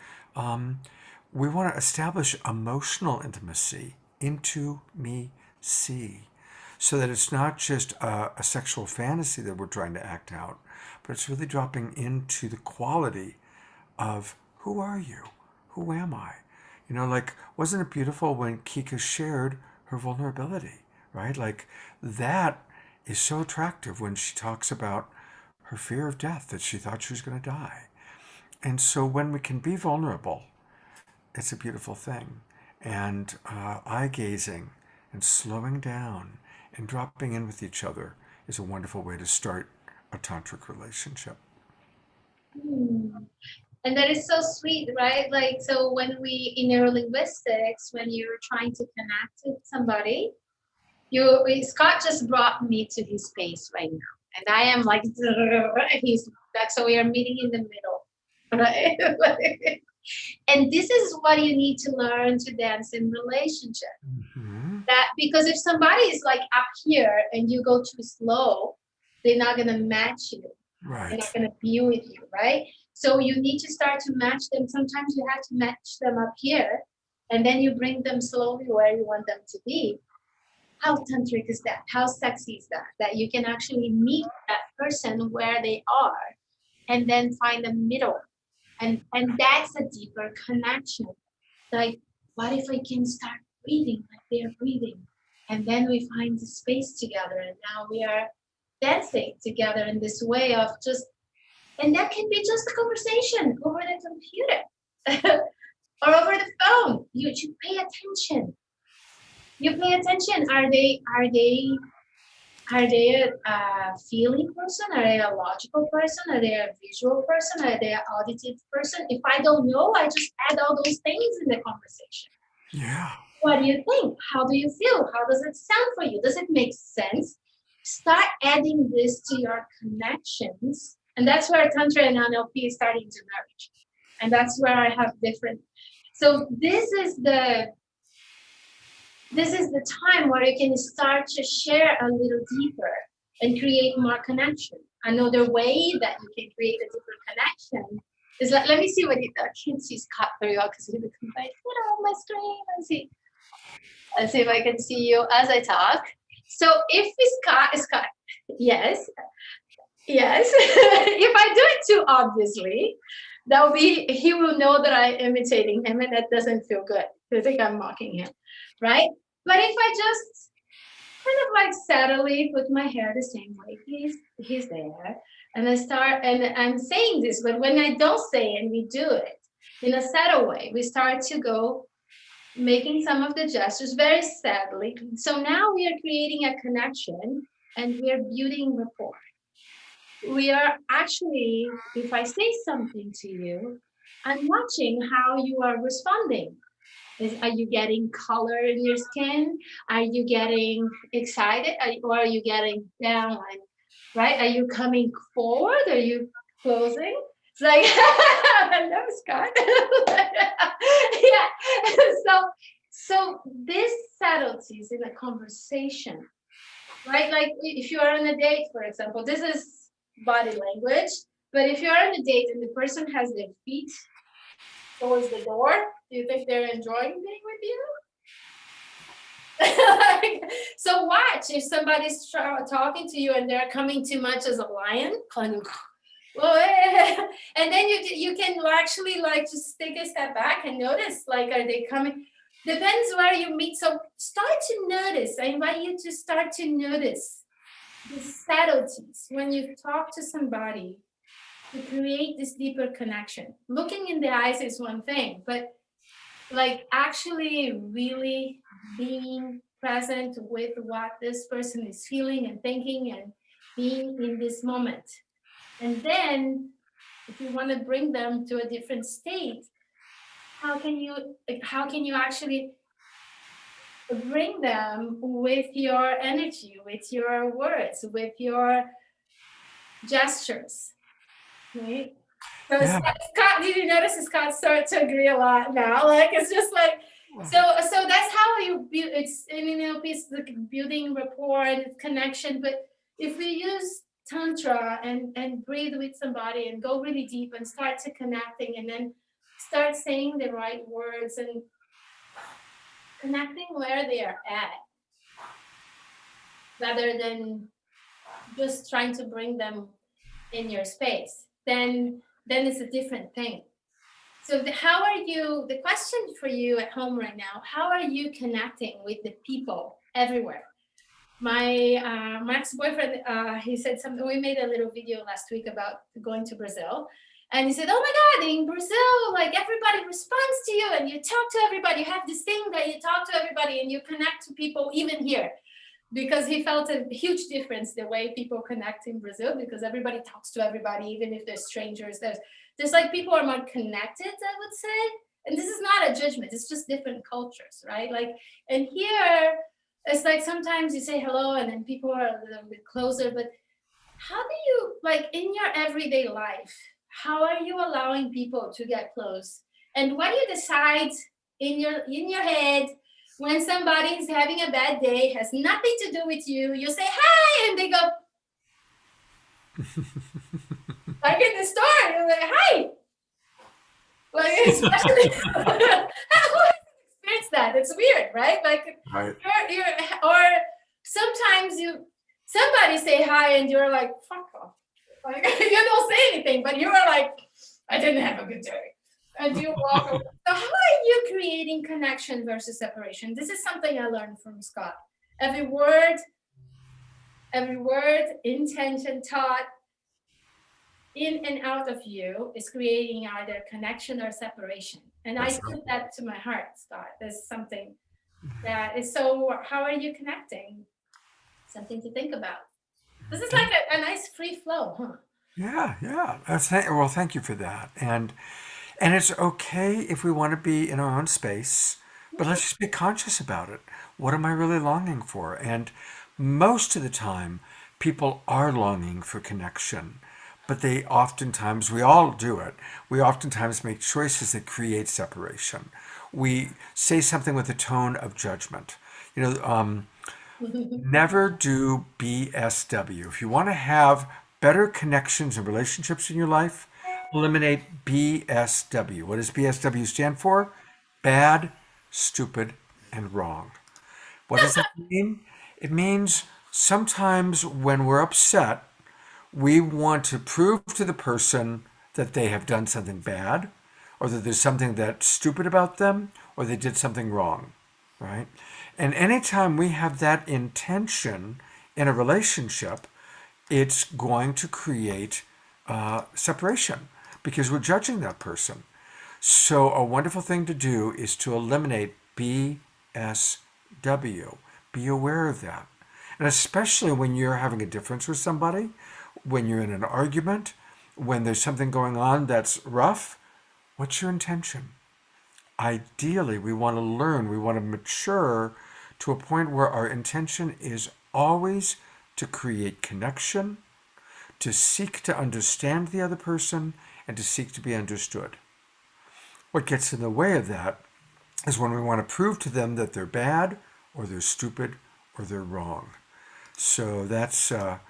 we want to establish emotional intimacy, into me see, so that it's not just a sexual fantasy that we're trying to act out, but it's really dropping into the quality of who are you? Who am I? Like, wasn't it beautiful when Kika shared her vulnerability, right? Like, that is so attractive when she talks about her fear of death, that she thought she was going to die. And so when we can be vulnerable, it's a beautiful thing. And eye gazing and slowing down and dropping in with each other is a wonderful way to start a tantric relationship. And that is so sweet, right? Like, so when we, in neurolinguistics, when you're trying to connect with somebody, Scott just brought me to his space right now. And I am like, so we are meeting in the middle, right? And this is what you need to learn to dance in relationship. Mm-hmm. That, because if somebody is like up here and you go too slow, they're not going to match you. Right. They're not going to be with you, right? So you need to start to match them. Sometimes you have to match them up here, and then you bring them slowly where you want them to be. How tantric is that? How sexy is that? That you can actually meet that person where they are and then find the middle. And that's a deeper connection. Like, what if I can start breathing like they're breathing? And then we find the space together, and now we are dancing together in this way of just, and that can be just a conversation over the computer or over the phone. You pay attention. You pay attention. Are they a feeling person? Are they a logical person? Are they a visual person? Are they an auditive person? If I don't know, I just add all those things in the conversation. Yeah. What do you think? How do you feel? How does it sound for you? Does it make sense? Start adding this to your connections. And that's where Tantra and NLP is starting to merge. And that's where I have different. So this is the time where you can start to share a little deeper and create more connection. Another way that you can create a deeper connection is that, let me see what I can't see Scott very well because he looks like, on my screen. Let's see if I can see you as I talk. So if Scott, yes. If I do it too obviously, he will know that I'm imitating him, and that doesn't feel good. I think I'm mocking him, right? But if I just kind of like subtly put my hair the same way he's there, and I start, and I'm saying this, but when I don't say it and we do it in a subtle way, we start to go making some of the gestures very sadly. So now we are creating a connection and we are building rapport. We are actually, if I say something to you, I'm watching how you are responding. Are you getting color in your skin? Are you getting excited? Or are you getting down? Right? Are you coming forward? Are you closing? It's like, hello, Scott. Yeah. So this subtleties in a conversation, right? Like if you are on a date, for example, this is body language. But if you're on a date and the person has their feet towards the door, do you think they're enjoying being with you? So watch if somebody's talking to you and they're coming too much as a lion, kind of, and then you can actually like just take a step back and notice, like, are they coming? Depends where you meet. So start to notice. I invite you to start to notice the subtleties when you talk to somebody to create this deeper connection. Looking in the eyes is one thing, but like actually really being present with what this person is feeling and thinking and being in this moment. And then if you want to bring them to a different state, how can you actually bring them with your energy, with your words, with your gestures, right? So Yeah. Scott, did you notice Scott start to agree a lot now? Like it's just like so that's how you build. It's it's like building rapport and connection. But if we use tantra and breathe with somebody and go really deep and start to connecting and then start saying the right words and connecting where they are at, rather than just trying to bring them in your space, then it's a different thing. So how are you, the question for you at home right now, how are you connecting with the people everywhere? My ex-boyfriend, he said something, we made a little video last week about going to Brazil. And he said, oh my God, in Brazil, like everybody responds to you and you talk to everybody. You have this thing that you talk to everybody and you connect to people even here. Because he felt a huge difference the way people connect in Brazil, because everybody talks to everybody, even if they're strangers. There's like people are more connected, I would say. And this is not a judgment, it's just different cultures, right? Like, and here, it's like sometimes you say hello and then people are a little bit closer, but how do you, like in your everyday life, how are you allowing people to get close? And what do you decide in your head when somebody is having a bad day, has nothing to do with you? You say hi and they go, like in the store, you're like, hi. Like especially who has experienced that? It's weird, right? Like Right. you're or sometimes somebody say hi and you're like, fuck off. Like you don't say anything, but you're like, I didn't have a good day. And you walk away. So how are you creating connection versus separation? This is something I learned from Scott. Every word, intention, thought, in and out of you is creating either connection or separation. And I put that to my heart, Scott. There's something that is so, how are you connecting? Something to think about. This is like a nice free flow, huh? Yeah. Well, thank you for that. And it's okay if we want to be in our own space, but let's just be conscious about it. What am I really longing for? And most of the time, people are longing for connection, but they oftentimes, we all do it, we oftentimes make choices that create separation. We say something with a tone of judgment. Never do BSW. If you want to have better connections and relationships in your life, eliminate BSW. What does BSW stand for? Bad, stupid, and wrong. What does that mean? It means sometimes when we're upset, we want to prove to the person that they have done something bad, or that there's something that's stupid about them, or they did something wrong, right? And anytime we have that intention in a relationship, it's going to create separation because we're judging that person. So a wonderful thing to do is to eliminate BSW. Be aware of that. And especially when you're having a difference with somebody, when you're in an argument, when there's something going on that's rough, what's your intention? Ideally, we want to learn, we want to mature to a point where our intention is always to create connection, to seek to understand the other person, and to seek to be understood. What gets in the way of that is when we want to prove to them that they're bad, or they're stupid, or they're wrong. So that's a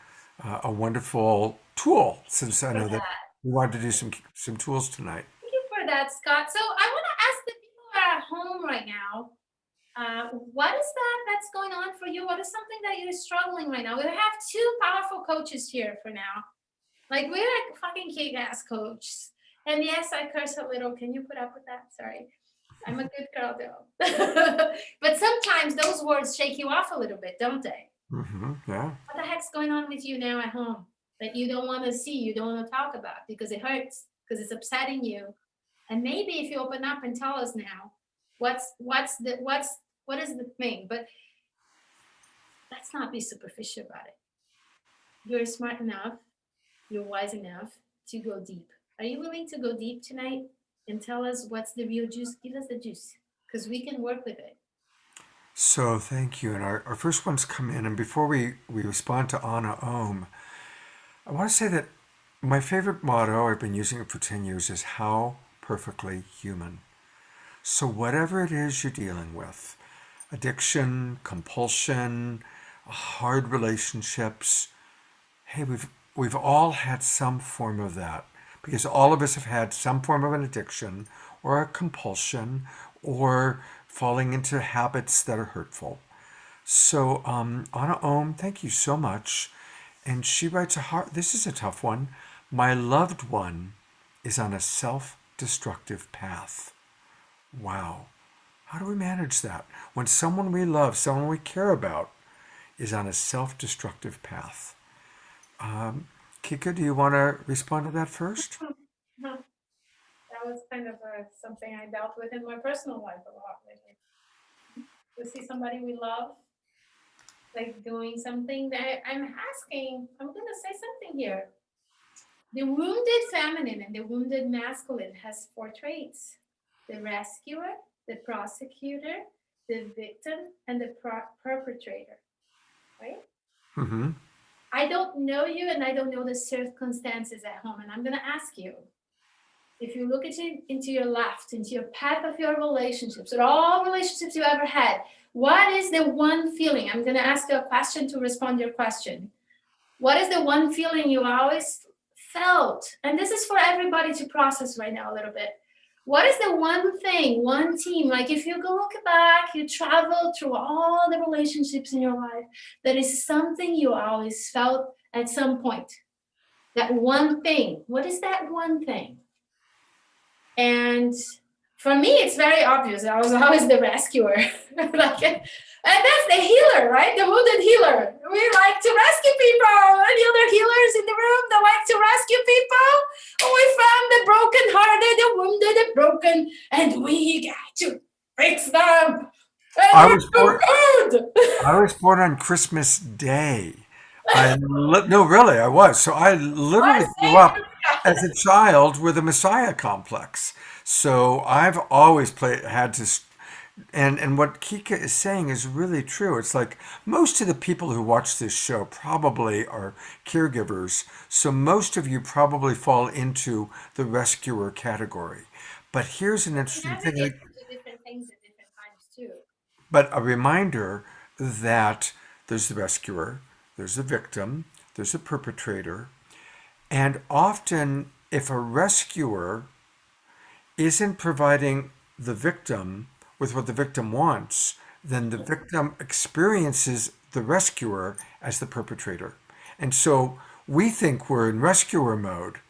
wonderful tool, since I know that we wanted to do some tools tonight. Thank you for that, Scott. So I want to ask the people who are at home right now, What is that's going on for you? What is something that you're struggling right now? We have two powerful coaches here for now. Like, we're like fucking kick-ass coaches. And yes, I curse a little. Can you put up with that? Sorry. I'm a good girl, though. But sometimes those words shake you off a little bit, don't they? Yeah. What the heck's going on with you now at home that you don't want to see, you don't want to talk about because it hurts, because it's upsetting you? And maybe if you open up and tell us now, what is the thing? But let's not be superficial about it. You're smart enough, you're wise enough to go deep. Are you willing to go deep tonight and tell us what's the real juice? Give us the juice, because we can work with it. So thank you. And our first one's come in. And before we respond to Anna Ohm, I want to say that my favorite motto, I've been using it for 10 years, is how perfectly human. So whatever it is you're dealing with, addiction, compulsion, hard relationships, hey, we've all had some form of that, because all of us have had some form of an addiction or a compulsion or falling into habits that are hurtful. So Anna Ohm, thank you so much. And she writes this is a tough one. My loved one is on a self-destructive path. Wow. How do we manage that? When someone we love, someone we care about, is on a self-destructive path. Kika, do you want to respond to that first? That was kind of something I dealt with in my personal life a lot lately. To see somebody we love, like doing something that I'm going to say something here. The wounded feminine and the wounded masculine has 4 traits: the rescuer, the prosecutor, the victim, and the perpetrator, right? Mm-hmm. I don't know you and I don't know the circumstances at home. And I'm going to ask you, if you look into your left, into your path of your relationships, or all relationships you ever had, what is the one feeling? I'm going to ask you a question to respond to your question. What is the one feeling you always felt? And this is for everybody to process right now a little bit. What is the one thing, one team, like if you go look back, you travel through all the relationships in your life, that is something you always felt at some point. That one thing. What is that one thing? And for me, it's very obvious. I was always the rescuer. And that's the healer, right? The wounded healer. We like to rescue people. Any other healers in the room that like to rescue people? We found the broken-hearted, the wounded, the broken, and we got to fix them. And I was born, good. I was born on Christmas Day. No, really, I was. So I literally grew up as a child with a Messiah complex. So I've always had to, and what Kika is saying is really true. It's like most of the people who watch this show probably are caregivers. So most of you probably fall into the rescuer category. But here's an interesting thing. Different things at different times too. But a reminder that there's the rescuer, there's the victim, there's the perpetrator. And often, if a rescuer isn't providing the victim with what the victim wants, then the victim experiences the rescuer as the perpetrator. And so we think we're in rescuer mode,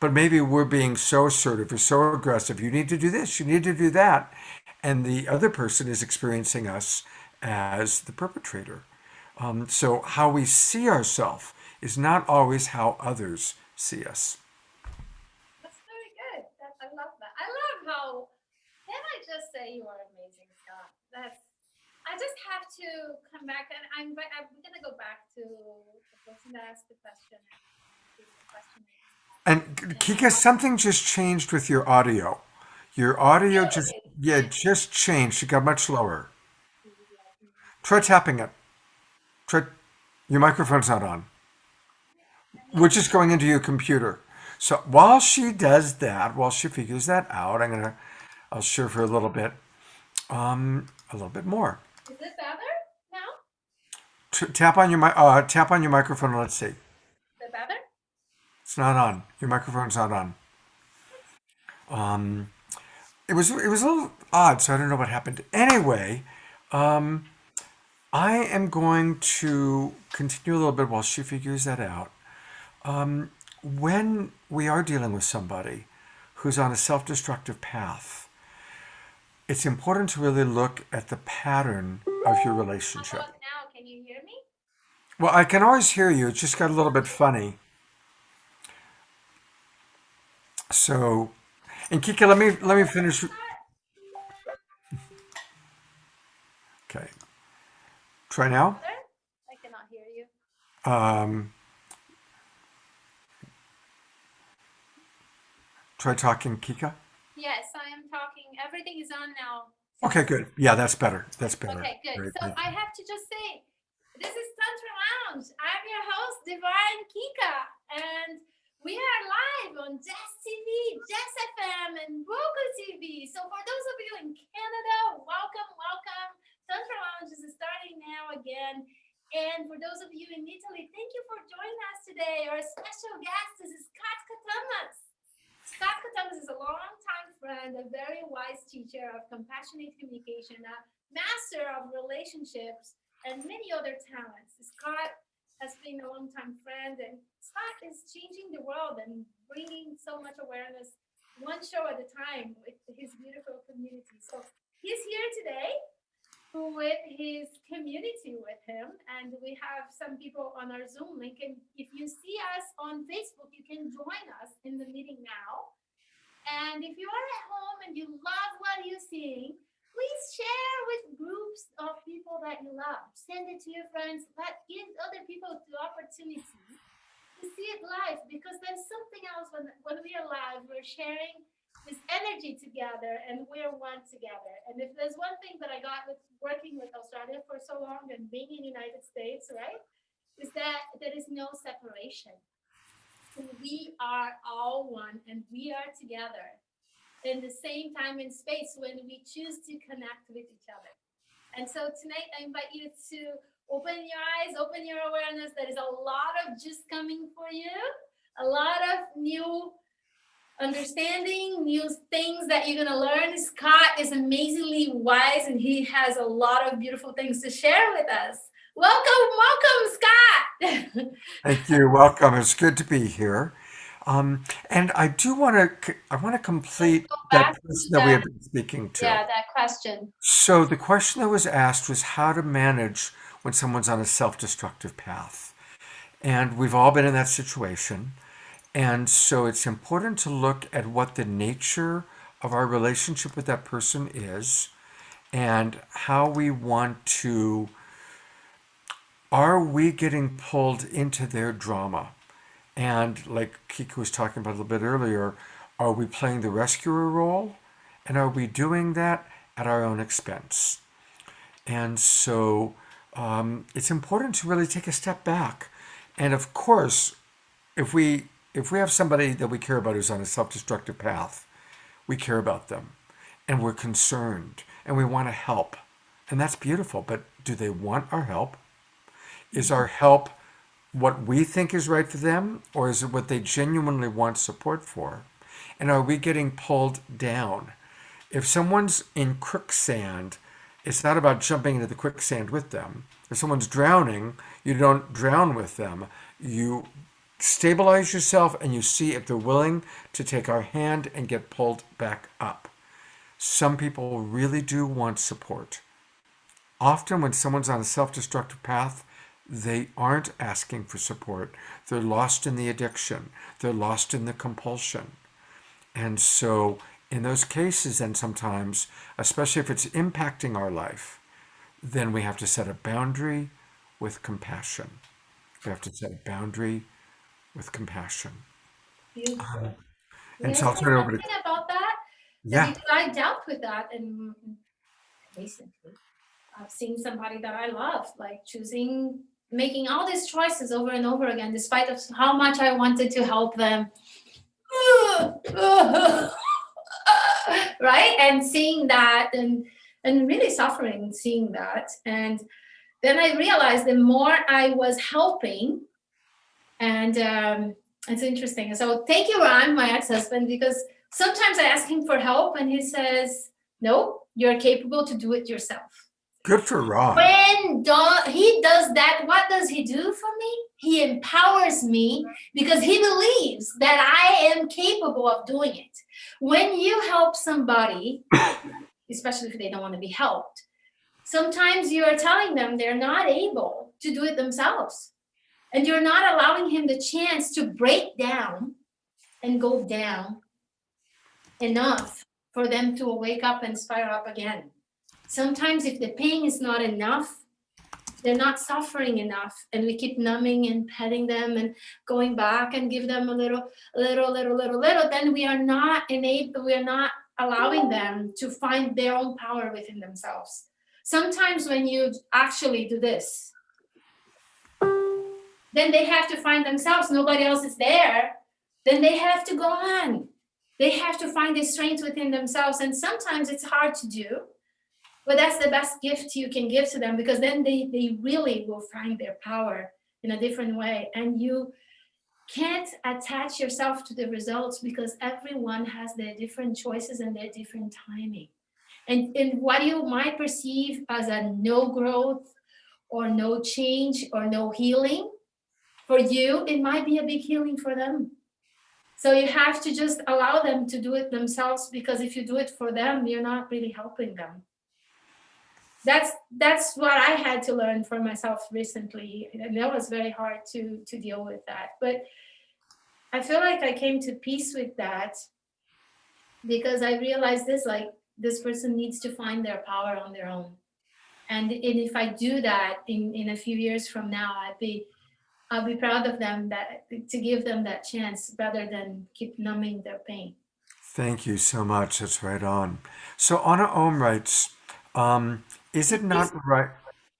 but maybe we're being so assertive or so aggressive. You need to do this, you need to do that. And the other person is experiencing us as the perpetrator. So how we see ourselves is not always how others see us. That's very good. I love that. I love how, can I just say you are amazing, Scott? I just have to come back, and I'm going to go back to the person that asked the question. And Kika, something just changed with your audio. Your audio just changed. It got much lower. Try tapping it. Your microphone's not on. We're just going into your computer. So while she does that, while she figures that out, I'll share for a little bit more. Is it better now? Tap on your microphone and let's see. Is it better? It's not on. Your microphone's not on. It was a little odd, so I don't know what happened. Anyway, Um, I am going to continue a little bit while she figures that out. When we are dealing with somebody who's on a self destructive path, it's important to really look at the pattern of your How relationship. about now? Can you hear me? Well, I can always hear you, it just got a little bit funny. So, and Kika, let me finish. Okay, try now. Better? I cannot hear you. Um, Try talking, Kika. Yes, I am talking. Everything is on now. Okay, good. Yeah, that's better. That's better. Okay, good. Great. So Thank you. I have to just say, this is Tantra Lounge. I'm your host, Divine Kika, and we are live on Jess TV, Jess FM, and ROKU TV. So for those of you in Canada, welcome, welcome. Tantra Lounge is starting now again. And for those of you in Italy, thank you for joining us today. Our special guest is Catamas. Scott Catamas is a longtime friend, a very wise teacher of compassionate communication, a master of relationships, and many other talents. Scott has been a longtime friend, and Scott is changing the world and bringing so much awareness, one show at a time, with his beautiful community. So he's here today with his community with him, and we have some people on our Zoom link, and if you see us on Facebook, you can join us in the meeting now. And if you are at home and you love what you're seeing, please share with groups of people that you love. Send it to your friends, but give other people the opportunity to see it live, because there's something else when we are live, we're sharing this energy together and we're one together. And if there's one thing that I got with working with Australia for so long and being in the United States, right, is that there is no separation. We are all one and we are together in the same time and space when we choose to connect with each other. And so tonight I invite you to open your eyes, open your awareness. There is a lot of juice coming for you, a lot of new understanding, new things that you're going to learn. Scott is amazingly wise and he has a lot of beautiful things to share with us. Welcome, Scott. Thank you. Welcome. It's good to be here. And I do want to complete Go that back to person that we have been speaking to. yeah, that question. So the question that was asked was how to manage when someone's on a self-destructive path. And we've all been in that situation. And so it's important to look at what the nature of our relationship with that person is and how we want to, are we getting pulled into their drama? And like Kika was talking about a little bit earlier, are we playing the rescuer role? And are we doing that at our own expense? And so it's important to really take a step back. And of course, if we have somebody that we care about who's on a self-destructive path, we care about them and we're concerned and we want to help. And that's beautiful. But do they want our help? Is our help what we think is right for them, or is it what they genuinely want support for? And are we getting pulled down? If someone's in quicksand, it's not about jumping into the quicksand with them. If someone's drowning, you don't drown with them. You stabilize yourself and you see if they're willing to take our hand and get pulled back up. Some people really do want support. Often when someone's on a self-destructive path, they aren't asking for support. They're lost in the addiction. They're lost in the compulsion. And so in those cases, then sometimes, especially if it's impacting our life, then we have to set a boundary with compassion. We have to set a boundary with compassion. Beautiful. And so I'll turn it over to, Something about that. yeah. Because I dealt with that and recently. I've seen somebody that I love, like making all these choices over and over again, despite of how much I wanted to help them. Right? And seeing that and really suffering, seeing that. And then I realized the more I was helping, and it's interesting. So thank you, Ron, my ex-husband, because sometimes I ask him for help and he says, no, you're capable to do it yourself. Good for Ron. When he does that, what does he do for me? He empowers me because he believes that I am capable of doing it. When you help somebody, especially if they don't want to be helped, sometimes you are telling them they're not able to do it themselves. And you're not allowing him the chance to break down and go down enough for them to wake up and spiral up again. Sometimes if the pain is not enough, they're not suffering enough, and we keep numbing and petting them and going back and give them a little, then we are not allowing them to find their own power within themselves. Sometimes when you actually do this, then they have to find themselves, nobody else is there, then they have to go on. They have to find the strength within themselves, and sometimes it's hard to do. But that's the best gift you can give to them, because then they really will find their power in a different way. And you can't attach yourself to the results, because everyone has their different choices and their different timing. And what you might perceive as a no growth or no change or no healing, for you, it might be a big healing for them. So you have to just allow them to do it themselves, because if you do it for them, you're not really helping them. That's what I had to learn for myself recently, and that was very hard to deal with that. But I feel like I came to peace with that, because I realized this person needs to find their power on their own. And if I do that in a few years from now, I'll be proud of them, to give them that chance rather than keep numbing their pain. Thank you so much. That's right on. So Anna Om writes, is it not right?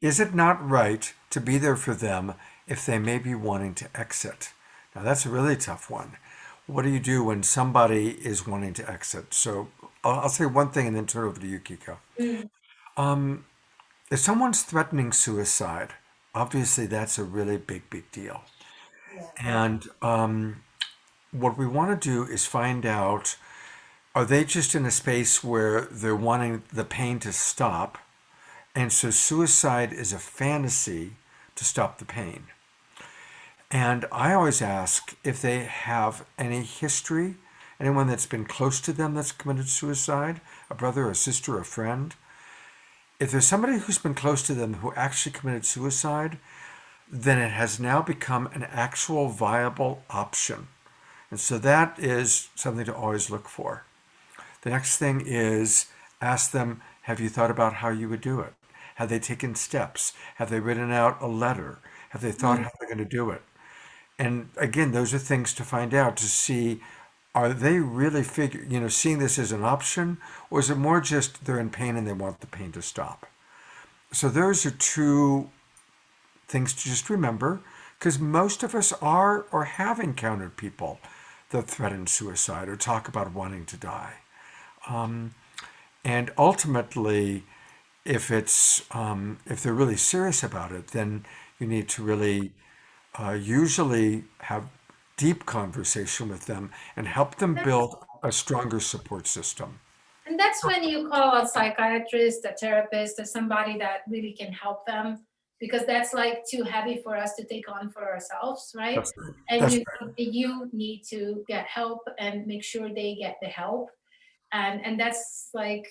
Is it not right to be there for them if they may be wanting to exit? Now that's a really tough one. What do you do when somebody is wanting to exit? So I'll say one thing and then turn it over to you, Kika. If someone's threatening suicide, obviously that's a really big deal. And what we want to do is find out, are they just in a space where they're wanting the pain to stop? And so suicide is a fantasy to stop the pain. And I always ask if they have any history, anyone that's been close to them that's committed suicide, a brother, a sister, a friend. If there's somebody who's been close to them who actually committed suicide, then it has now become an actual viable option. And so that is something to always look for. The next thing is ask them, have you thought about how you would do it? Have they taken steps? Have they written out a letter? Have they thought how they're going to do it? And again, those are things to find out, to see, are they really seeing this as an option, or is it more just they're in pain and they want the pain to stop? So those are two things to just remember, because most of us are or have encountered people that threaten suicide or talk about wanting to die. And ultimately, if they're really serious about it, then you need to really usually have deep conversation with them and help them build a stronger support system. And that's when you call a psychiatrist, a therapist, or somebody that really can help them, because that's like too heavy for us to take on for ourselves, right? That's right. And That's you need to get help and make sure they get the help. And that's like,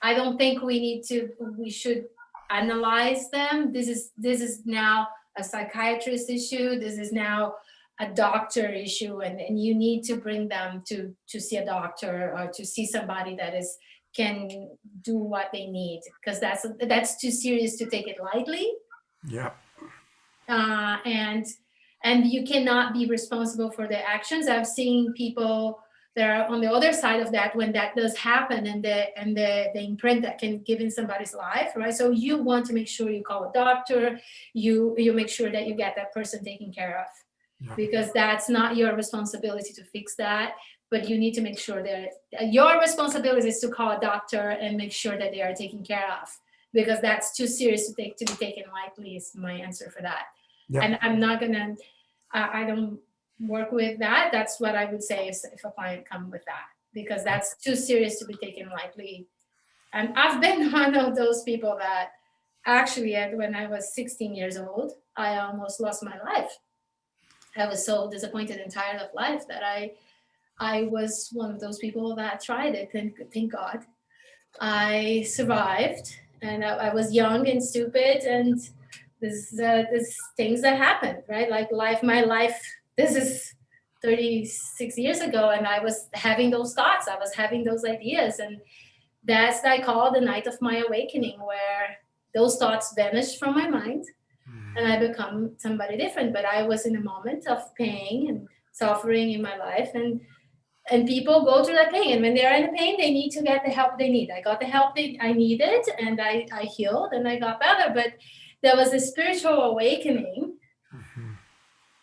I don't think we should analyze them. This is now a psychiatrist issue. This is now a doctor issue, and you need to bring them to see a doctor or to see somebody that can do what they need, because that's too serious to take it lightly. Yeah. And you cannot be responsible for their actions. I've seen people that are on the other side of that when that does happen, and the imprint that can give in somebody's life, right? So you want to make sure you call a doctor, you make sure that you get that person taken care of. Yeah. Because that's not your responsibility to fix that, but you need to make sure that your responsibility is to call a doctor and make sure that they are taken care of, because that's too serious to be taken lightly, is my answer for that. Yeah. And I'm not gonna, I don't work with that. That's what I would say if a client comes with that, because that's too serious to be taken lightly. And I've been one of those people that Actually, when I was 16 years old, I almost lost my life. I was so disappointed and tired of life that I was one of those people that tried it, and thank God I survived. And I was young and stupid, and this things that happened, right? Like my life. This is 36 years ago, and I was having those thoughts. I was having those ideas, and that's what I call the night of my awakening, where those thoughts vanished from my mind and I become somebody different. But I was in a moment of pain and suffering in my life, and people go through that pain, and when they're in pain, they need to get the help they need. I got the help I needed, and I healed and I got better. But there was a spiritual awakening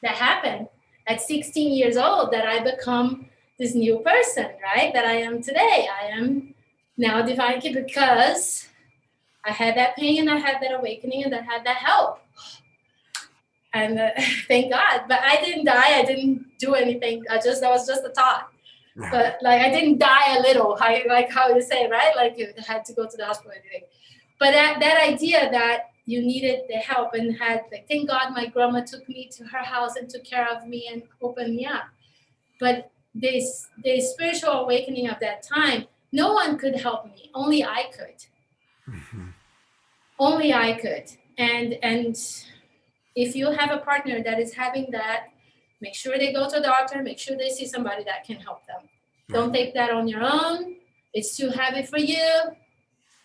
that happened at 16 years old, that I become this new person, right? That I am today. I am now divine kid because I had that pain, I had that awakening, and I had that help. And thank God. But I didn't die. I didn't do anything. That was just a thought. Yeah. But like I didn't die a little. Like how you say, right? Like you had to go to the hospital or anything. But that idea that you needed the help, and had, like, thank God my grandma took me to her house and took care of me and opened me up. But the spiritual awakening of that time, no one could help me. Only I could. Only I could. And if you have a partner that is having that, make sure they go to a doctor, make sure they see somebody that can help them. Don't take that on your own. It's too heavy for you.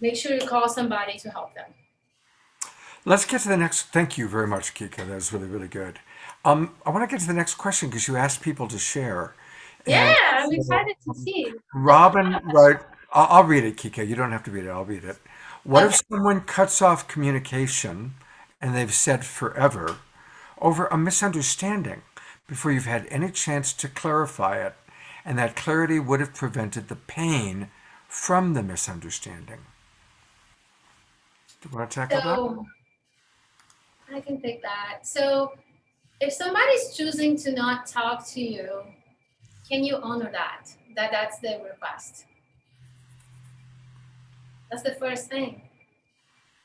Make sure you call somebody to help them. Let's get to the next. Thank you very much, Kika. That was really, really good. I want to get to the next question because you asked people to share. Yeah, I'm excited to see. Robin, right? I'll read it, Kika. You don't have to read it. I'll read it. What if Okay. someone cuts off communication and they've said forever over a misunderstanding before you've had any chance to clarify it, and that clarity would have prevented the pain from the misunderstanding? Do you want to tackle that? So I can take that. So if somebody's choosing to not talk to you, can you honor that? That's their request. That's the first thing.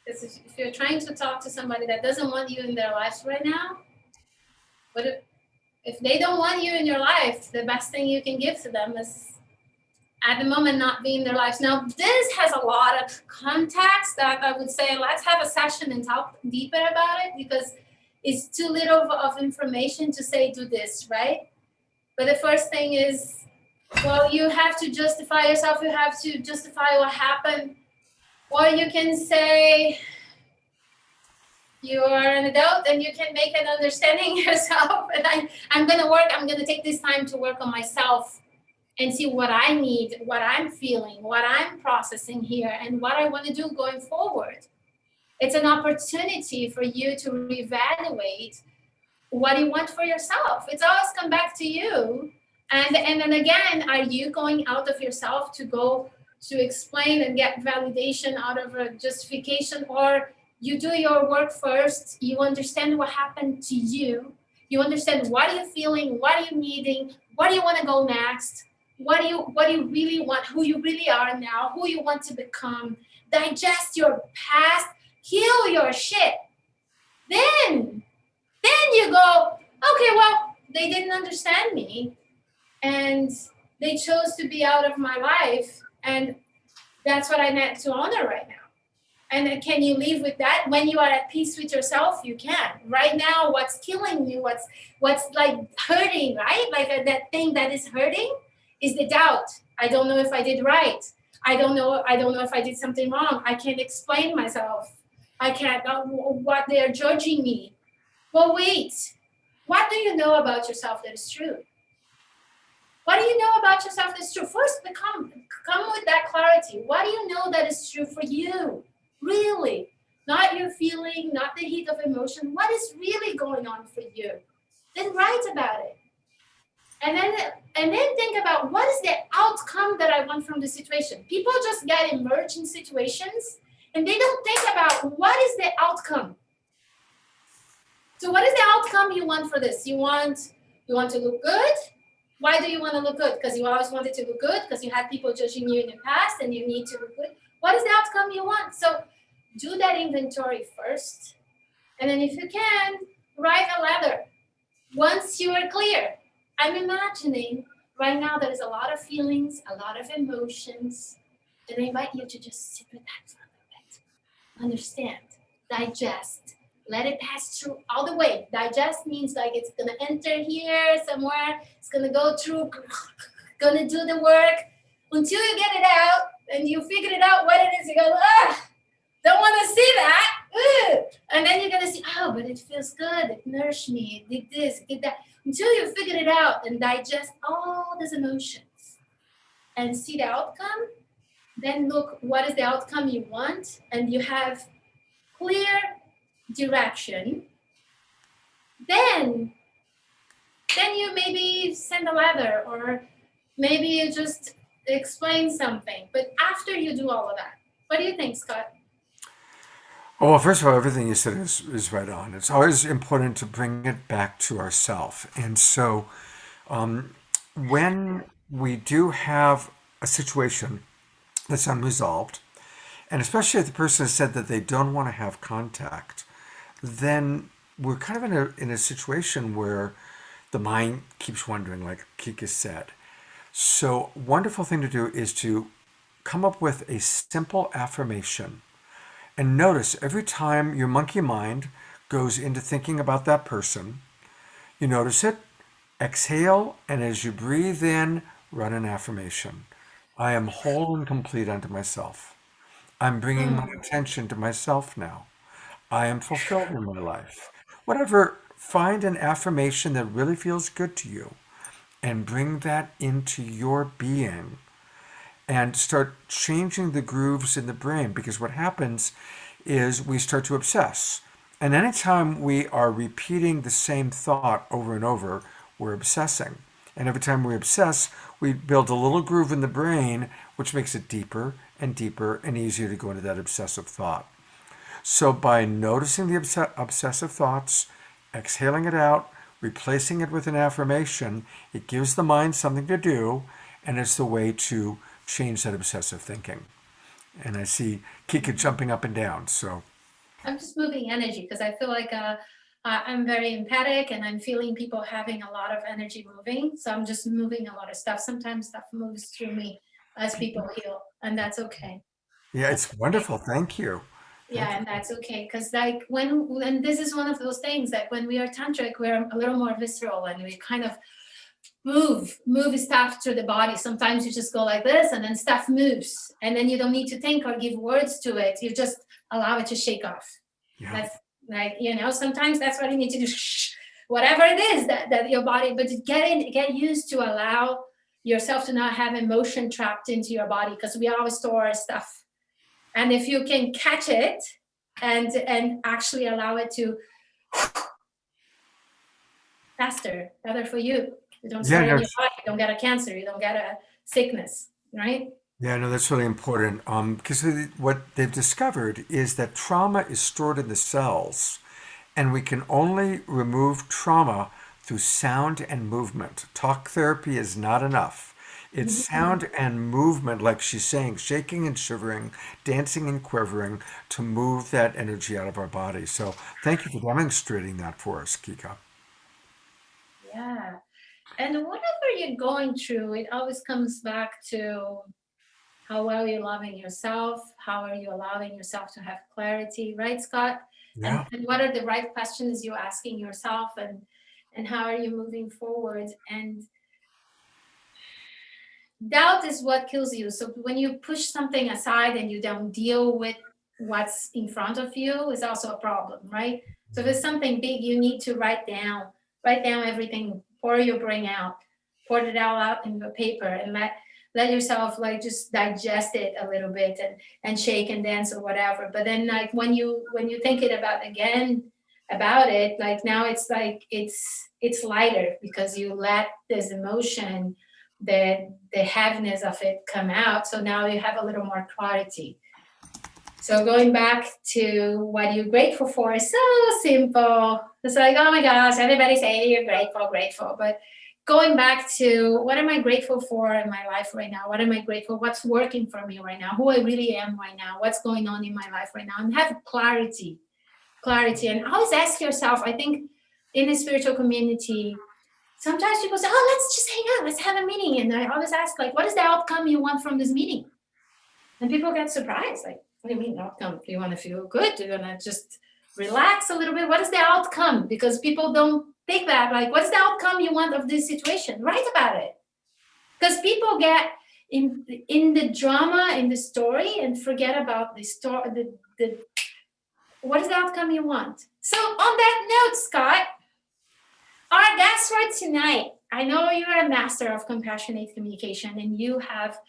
Because if you're trying to talk to somebody that doesn't want you in their lives right now, what if they don't want you in your life, the best thing you can give to them is at the moment not be in their lives. Now, this has a lot of context that I would say, let's have a session and talk deeper about it, because it's too little of information to say do this, right? But the first thing is, well, you have to justify yourself. You have to justify what happened. Or you can say you are an adult and you can make an understanding yourself. And I'm going to take this time to work on myself and see what I need, what I'm feeling, what I'm processing here, and what I want to do going forward. It's an opportunity for you to reevaluate what you want for yourself. It's always come back to you. And then again, are you going out of yourself to go to explain and get validation out of a justification, or you do your work first, you understand what happened to you, you understand what are you feeling, what are you needing, what do you want to go next, what do you really want, who you really are now, who you want to become, digest your past, heal your shit. Then you go, okay, well, they didn't understand me and they chose to be out of my life. And that's what I need to honor right now. And can you live with that? When you are at peace with yourself, you can. Right now, what's killing you, what's like hurting, right? Like that thing that is hurting is the doubt. I don't know if I did right. I don't know if I did something wrong. I can't explain myself. I can't, what they're judging me. Well, wait, what do you know about yourself that is true? What do you know about yourself that's true? First, come with that clarity. What do you know that is true for you? Really? Not your feeling, not the heat of emotion. What is really going on for you? Then write about it. And then think about, what is the outcome that I want from the situation? People just get immersed in situations and they don't think about what is the outcome. So what is the outcome you want for this? You want to look good? Why do you want to look good? Because you always wanted to look good, because you had people judging you in the past and you need to look good. What is the outcome you want? So do that inventory first. And then if you can, write a letter. Once you are clear, I'm imagining right now there is a lot of feelings, a lot of emotions. And I invite you to just sit with that for a little bit. Understand, digest, let it pass through all the way. Digest means like it's gonna enter here somewhere, it's gonna go through, gonna do the work until you get it out and you figure it out what it is. You go, don't want to see that. And then you're going to see, oh, but it feels good. It nourished me. It did this, it did that. Until you figure it out and digest all these emotions and see the outcome, then look, what is the outcome you want? And you have clear direction. Then you maybe send a letter or maybe you just explain something. But after you do all of that, what do you think, Scott? Oh, well, first of all, everything you said is right on. It's always important to bring it back to ourself. And so when we do have a situation that's unresolved, and especially if the person has said that they don't want to have contact, then we're kind of in a situation where the mind keeps wondering, like Kika said. So, wonderful thing to do is to come up with a simple affirmation. And notice every time your monkey mind goes into thinking about that person, you notice it, exhale, and as you breathe in, run an affirmation. I am whole and complete unto myself. I'm bringing my attention to myself now. I am fulfilled in my life. Whatever, find an affirmation that really feels good to you and bring that into your being and start changing the grooves in the brain, because what happens is we start to obsess. And anytime we are repeating the same thought over and over, we're obsessing. And every time we obsess, we build a little groove in the brain, which makes it deeper and deeper and easier to go into that obsessive thought. So by noticing the obsessive thoughts, exhaling it out, replacing it with an affirmation, it gives the mind something to do, and it's the way to change that obsessive thinking. And I see Kika jumping up and down. So I'm just moving energy because I feel like I'm very empathic and I'm feeling people having a lot of energy moving. So I'm just moving a lot of stuff. Sometimes stuff moves through me as people heal, and that's okay. yeah, it's wonderful. Thank you. Yeah, and that's okay, because like when this is one of those things that when we are tantric, we're a little more visceral and we kind of move stuff through the body. Sometimes you just go like this and then stuff moves and then you don't need to think or give words to it. You just allow it to shake off. Yeah. That's like, sometimes that's what you need to do. Whatever it is that your body, but get used to allow yourself to not have emotion trapped into your body, because we always store stuff. And if you can catch it and actually allow it to faster, better for you. You don't store in your body, you don't get a cancer, you don't get a sickness, right? Yeah, no, that's really important. Because what they've discovered is that trauma is stored in the cells, and we can only remove trauma through sound and movement. Talk therapy is not enough. It's sound and movement, like she's saying, shaking and shivering, dancing and quivering, to move that energy out of our body. So thank you for demonstrating that for us, Kika. Yeah. And whatever you're going through, it always comes back to how well you're loving yourself, how are you allowing yourself to have clarity, right, Scott? Yeah. And what are the right questions you're asking yourself, and how are you moving forward? And doubt is what kills you. So when you push something aside and you don't deal with what's in front of you, is also a problem, right? So if there's something big, you need to write down everything, pour your brain out, pour it all out in the paper, and let yourself like just digest it a little bit and shake and dance or whatever. But then like when you think it about it, like now it's like it's lighter because you let this emotion, the heaviness of it come out. So now you have a little more clarity. So going back to what you're grateful for is so simple. It's like, oh my gosh, everybody say you're grateful. But going back to what am I grateful for in my life right now? What am I grateful? What's working for me right now? Who I really am right now? What's going on in my life right now? And have clarity. And always ask yourself, I think in the spiritual community, sometimes people say, oh, let's just hang out, let's have a meeting. And I always ask, like, what is the outcome you want from this meeting? And people get surprised. Like, what do you mean outcome? Do you want to feel good? Do you want to just relax a little bit? What is the outcome? Because people don't think that. Like, what's the outcome you want of this situation? Write about it. Because people get in the drama, in the story, and forget about the story. What is the outcome you want? So on that note, Scott, our guest for tonight, I know you're a master of compassionate communication, and you have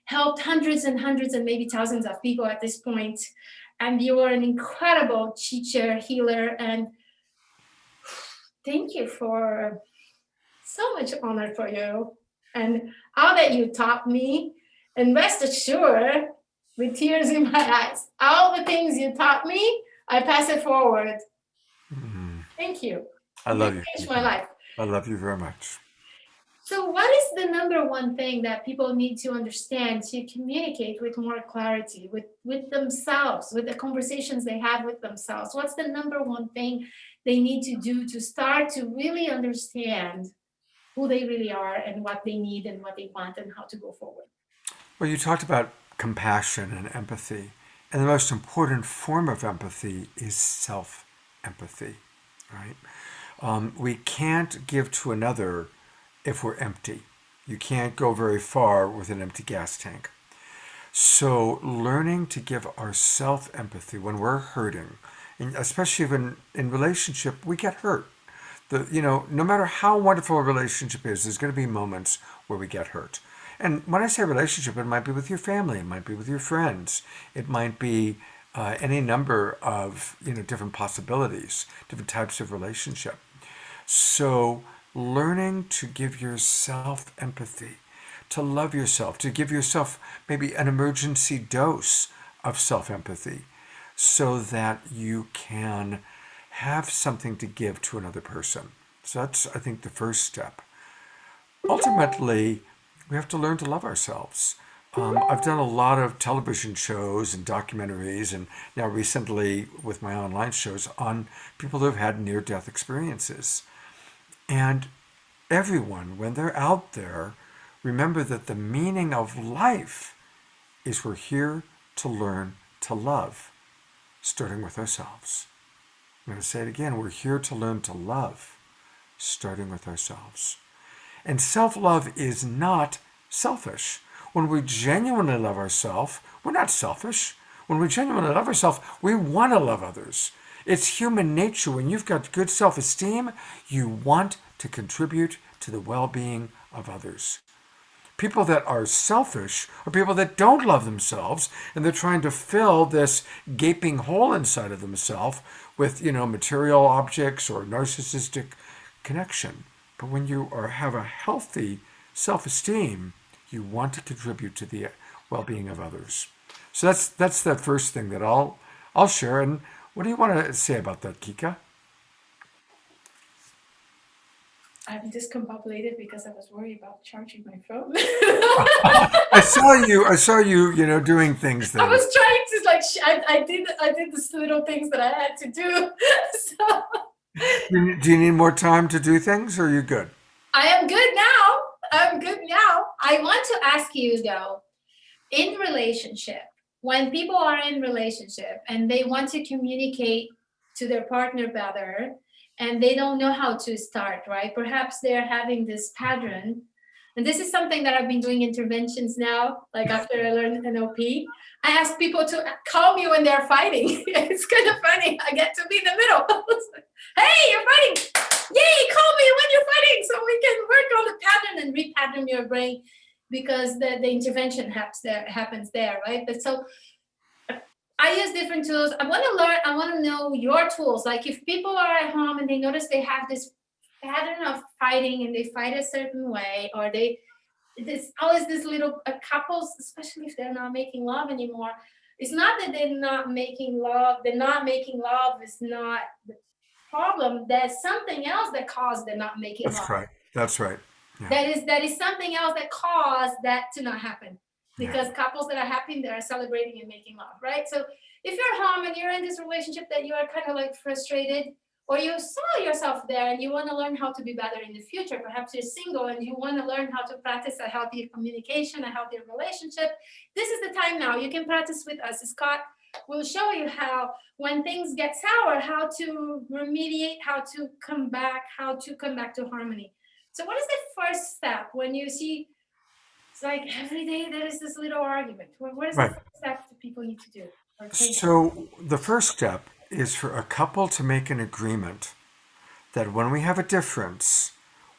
helped hundreds and hundreds and maybe thousands of people at this point. And you are an incredible teacher, healer, and thank you for so much honor for you and all that you taught me. And rest assured, with tears in my eyes, all the things you taught me, I pass it forward. Mm-hmm. Thank you. I love you. Changed my life. I love you very much. So what is the number one thing that people need to understand to communicate with more clarity, with themselves, with the conversations they have with themselves? What's the number one thing they need to do to start to really understand who they really are and what they need and what they want and how to go forward? Well, you talked about compassion and empathy. And the most important form of empathy is self-empathy, right? We can't give to another if we're empty. You can't go very far with an empty gas tank. So learning to give ourselves empathy when we're hurting, and especially when in relationship, we get hurt. No matter how wonderful a relationship is, there's going to be moments where we get hurt. And when I say relationship, it might be with your family, it might be with your friends, it might be any number of different possibilities, different types of relationship. So learning to give yourself empathy, to love yourself, to give yourself maybe an emergency dose of self-empathy so that you can have something to give to another person. So that's, I think, the first step. Ultimately, we have to learn to love ourselves. I've done a lot of television shows and documentaries, and now recently with my online shows on people who have had near-death experiences. And everyone, when they're out there, remember that the meaning of life is we're here to learn to love, starting with ourselves. I'm going to say it again. We're here to learn to love, starting with ourselves. And self-love is not selfish. When we genuinely love ourselves, we're not selfish. When we genuinely love ourselves, we want to love others. It's human nature. When you've got good self-esteem, you want to contribute to the well-being of others. People that are selfish are people that don't love themselves, and they're trying to fill this gaping hole inside of themselves with, material objects or narcissistic connection. But when you have a healthy self-esteem, you want to contribute to the well-being of others. So that's the first thing that I'll share. And what do you want to say about that, Kika? I'm discombobulated because I was worried about charging my phone. I saw you, doing things there. I was trying to I did the little things that I had to do. So. Do you need more time to do things, or are you good? I am good now. I want to ask you though, in relationship, when people are in relationship and they want to communicate to their partner better and they don't know how to start, right? Perhaps they're having this pattern. And this is something that I've been doing interventions now, like after I learned NLP. I ask people to call me when they're fighting. It's kind of funny. I get to be in the middle. Hey, you're fighting. Yay, call me when you're fighting so we can work on the pattern and repattern your brain, because the intervention happens there, right? But so I use different tools. I want to know your tools. Like if people are at home and they notice they have this pattern of fighting and they fight a certain way, or there's always this little couples, especially if they're not making love anymore. It's not that they're not making love. They're not making love is not the problem. There's something else that caused them not making love. That's right. Yeah. That is something else that caused that to not happen. Yeah. Because couples that are happy, they are celebrating and making love, right? So if you're home and you're in this relationship that you are kind of like frustrated, or you saw yourself there and you want to learn how to be better in the future, perhaps you're single and you want to learn how to practice a healthier communication, a healthier relationship, this is the time now. You can practice with us. Scott will show you how, when things get sour, how to remediate, how to come back to harmony. So what is the first step when you see, it's like every day there is this little argument? What is the Right. first step that people need to do or take? So the first step is for a couple to make an agreement that when we have a difference,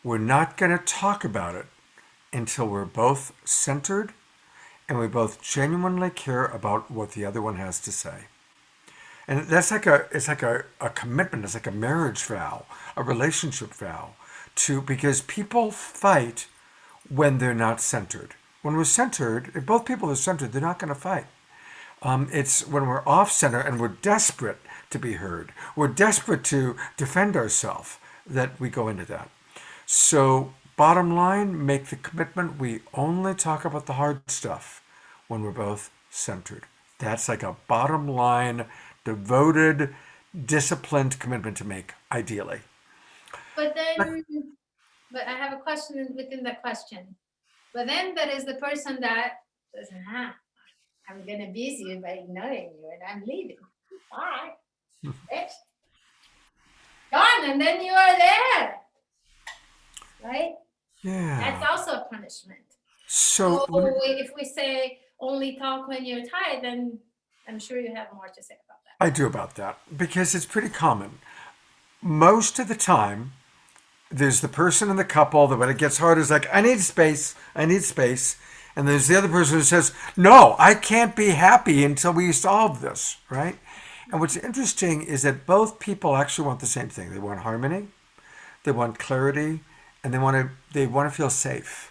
we're not going to talk about it until we're both centered and we both genuinely care about what the other one has to say. And that's like a commitment. It's like a marriage vow, a relationship vow, because people fight when they're not centered. When we're centered, if both people are centered, they're not going to fight. It's when we're off center and we're desperate to be heard, we're desperate to defend ourselves, that we go into that. So, bottom line, make the commitment we only talk about the hard stuff when we're both centered. That's like a bottom line, devoted, disciplined commitment to make, ideally. But I have a question within that question. But then there is the person that says, I'm going to abuse you by ignoring you and I'm leaving. Bye. Bitch. Gone, and then you are there. Right? Yeah. That's also a punishment. So if we say only talk when you're tired, then I'm sure you have more to say about that. I do about that because it's pretty common. Most of the time, there's the person in the couple that when it gets hard is like, I need space. And there's the other person who says, no, I can't be happy until we solve this, right? And what's interesting is that both people actually want the same thing. They want harmony, they want clarity, and they want to feel safe.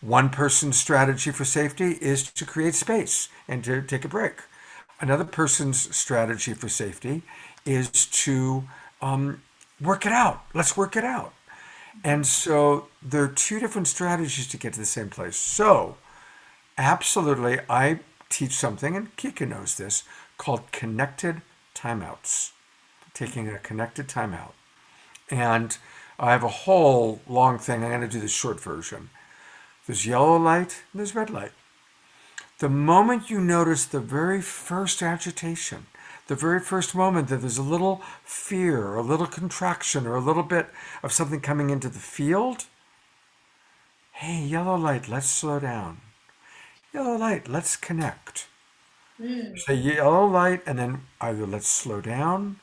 One person's strategy for safety is to create space and to take a break. Another person's strategy for safety is to work it out. Let's work it out. And so there are two different strategies to get to the same place. So absolutely, I teach something, and Kika knows this, called connected timeouts. Taking a connected timeout. And I have a whole long thing. I'm going to do the short version. There's yellow light and there's red light. The moment you notice the very first agitation, the very first moment that there's a little fear or a little contraction or a little bit of something coming into the field, hey, yellow light, let's slow down. Yellow light, let's connect. Say yellow light, and then either let's slow down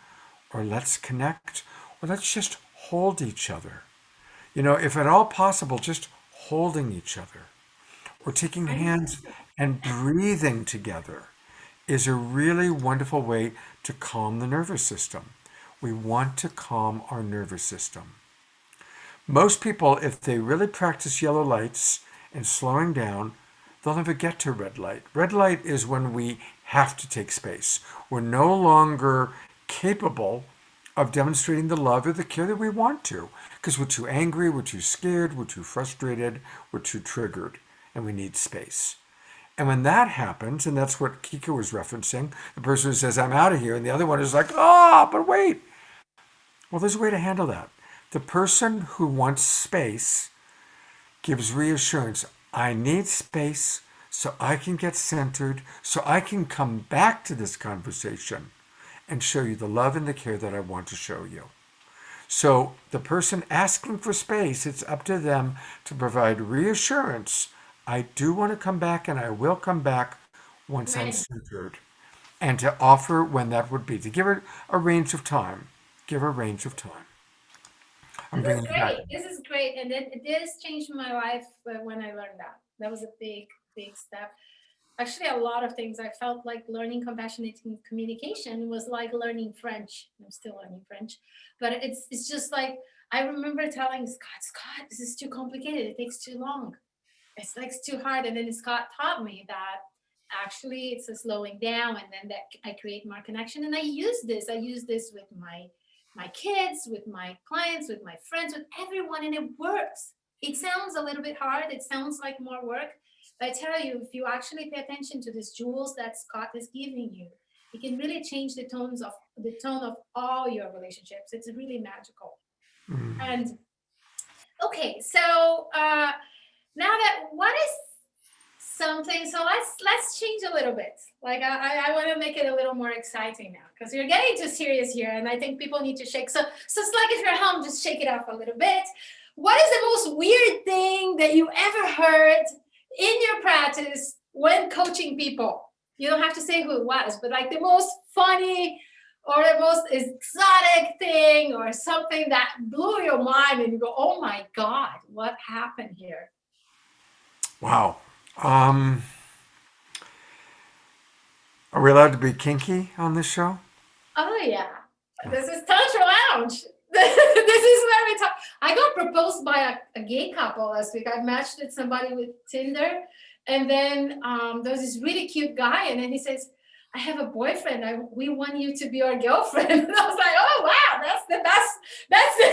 or let's connect or let's just hold each other. If at all possible, just holding each other or taking hands and breathing together is a really wonderful way to calm the nervous system. We want to calm our nervous system. Most people, if they really practice yellow lights and slowing down, they'll never get to red light. Red light is when we have to take space. We're no longer capable of demonstrating the love or the care that we want to because we're too angry, we're too scared, we're too frustrated, we're too triggered, and we need space. And when that happens, and that's what Kika was referencing, the person who says, I'm out of here, and the other one is like, but wait. Well, there's a way to handle that. The person who wants space gives reassurance. I need space so I can get centered, so I can come back to this conversation and show you the love and the care that I want to show you. So the person asking for space, it's up to them to provide reassurance. I do want to come back and I will come back once I'm centered. And to offer when that would be, to give it a range of time. Give a range of time. This is great. This is great. And it did change my life when I learned that. That was a big, big step. Actually, a lot of things. I felt like learning compassionate communication was like learning French. I'm still learning French. But it's just like, I remember telling Scott, this is too complicated. It takes too long. It's like it's too hard. And then Scott taught me that actually it's a slowing down and then that I create more connection. And I use this with my kids, with my clients, with my friends, with everyone, and it works. It sounds a little bit hard. It sounds like more work. But I tell you, if you actually pay attention to these jewels that Scott is giving you, it can really change the tone of all your relationships. It's really magical. Mm. And okay, so now that what is something, so let's change a little bit. Like I want to make it a little more exciting now because you're getting too serious here, and I think people need to shake. So it's like if you're at home, just shake it off a little bit. What is the most weird thing that you ever heard in your practice when coaching people? You don't have to say who it was, but like the most funny or the most exotic thing or something that blew your mind and you go, oh my God, what happened here? Wow. Are we allowed to be kinky on this show? Oh yeah, this is Tantra Lounge. This is where we talk. I got proposed by a gay couple last week. I matched with somebody with Tinder, and then there was this really cute guy, and then he says, I have a boyfriend. We want you to be our girlfriend. And I was like, oh wow, that's the best, that's the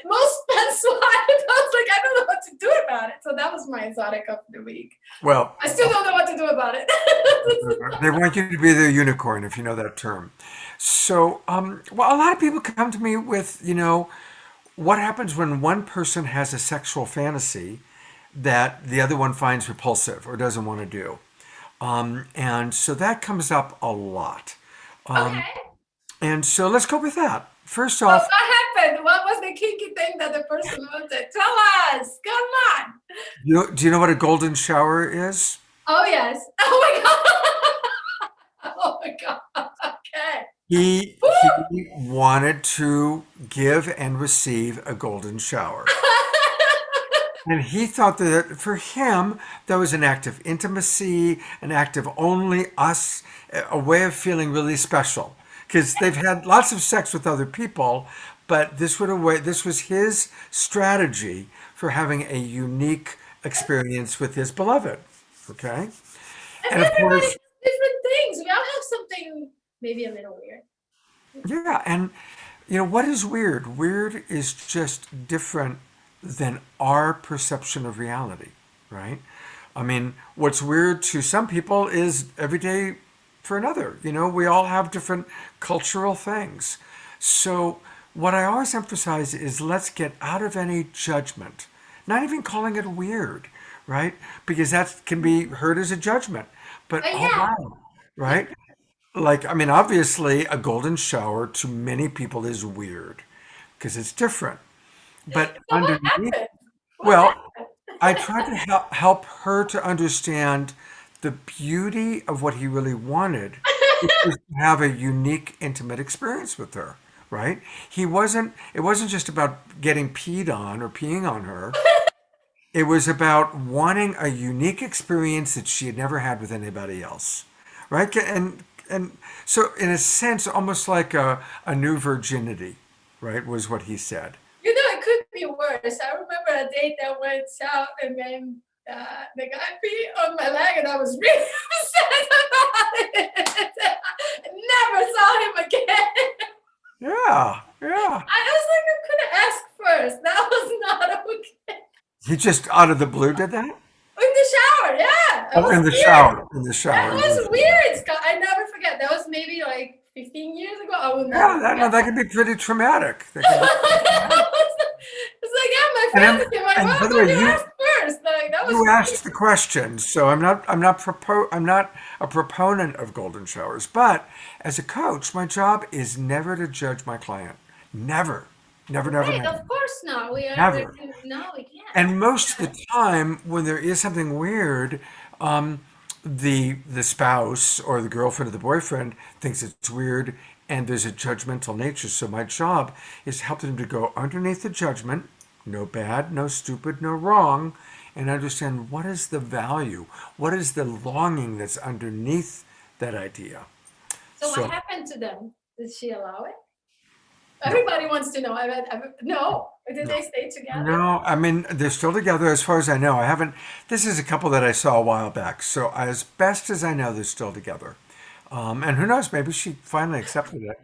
most fun one. I was like, I don't know what to do about it. So that was my exotic of the week. Well, I still don't know what to do about it. they want you to be their unicorn, if you know that term. So, well, a lot of people come to me with, what happens when one person has a sexual fantasy that the other one finds repulsive or doesn't want to do. And so that comes up a lot. Okay. And so let's go with that. First So off, what happened? What was the kinky thing that the person wanted? Tell us. Come on. do you know what a golden shower is? Oh yes. Oh my God. Oh my God. Okay. He wanted to give and receive a golden shower. And he thought that for him, that was an act of intimacy, an act of only us, a way of feeling really special. Because they've had lots of sex with other people, but this was his strategy for having a unique experience with his beloved. Okay? And of Everybody course, has different things. We all have something maybe a little weird. yeah, and what is weird? Weird is just different than our perception of reality, right? I mean, what's weird to some people is everyday for another. We all have different cultural things. So, what I always emphasize is let's get out of any judgment, not even calling it weird, right? Because that can be heard as a judgment. But Yeah. allow, right? Like, I mean, obviously, a golden shower to many people is weird because it's different. But So what underneath, happened? well, I tried to help her to understand the beauty of what he really wanted, which was to have a unique, intimate experience with her, right? It wasn't just about getting peed on or peeing on her. It was about wanting a unique experience that she had never had with anybody else, right? And so, in a sense, almost like a new virginity, right, was what he said. It could be worse. I remember a date that went south and then the guy peed on my leg and I was really upset about it. Never saw him again. Yeah, yeah. I was like, I could have asked first. That was not okay. He just out of the blue did that? In the shower, yeah. Oh, in the weird. shower. In the That shower. was weird, Scott. I never forget. That was maybe like 15 years ago. I would never Yeah, that can be pretty traumatic. That can be- It's like, yeah, my And I'm- fantasy. I'm like, and well, by the could way, you you- ask first? Like, that was You weird. asked the question, so I'm not a proponent of golden showers, but as a coach, my job is never to judge my client. Never. Never, never, Right, never. of course not. We are Never. there to, no, we can't. And most of the time, when there is something weird, the spouse or the girlfriend or the boyfriend thinks it's weird, and there's a judgmental nature. So my job is to help them to go underneath the judgment, no bad, no stupid, no wrong, and understand what is the value, what is the longing that's underneath that idea. So So what happened to them? Did she allow it? Everybody wants to know. No. Did they stay together? no, I mean they're still together as far as I know. I haven't. This is a couple that I saw a while back. So as best as I know, they're still together. And who knows? Maybe she finally accepted it.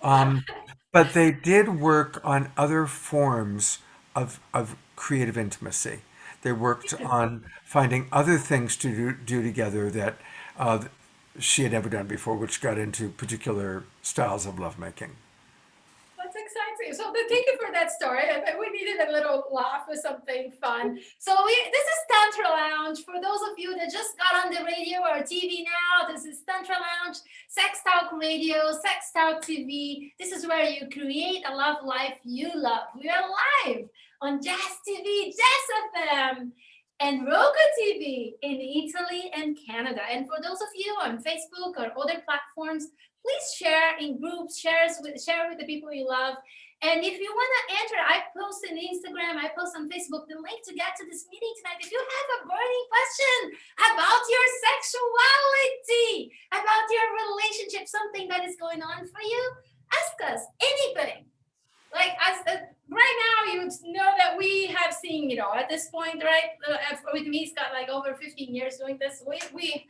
But they did work on other forms of creative intimacy. They worked on finding other things to do together that uh, she had never done before, which got into particular styles of lovemaking. That's exciting. So thank you for that story. We needed a little laugh or something fun. So this is Tantra Lounge. For those of you that just got on the radio or TV now, this is Tantra Lounge, Sex Talk Radio, Sex Talk TV. This is where you create a love life you love. We are live on Jess TV, Jess FM, and ROKU TV in Italy and Canada. And for those of you on Facebook or other platforms, please share in groups, share with the people you love. And if you want to enter, I post on Instagram, I post on Facebook, the link to get to this meeting tonight. If you have a burning question about your sexuality, about your relationship, something that is going on for you, ask us anything. Like right now, you know that we have seen, at this point, right? With me, it's got like over 15 years doing this. We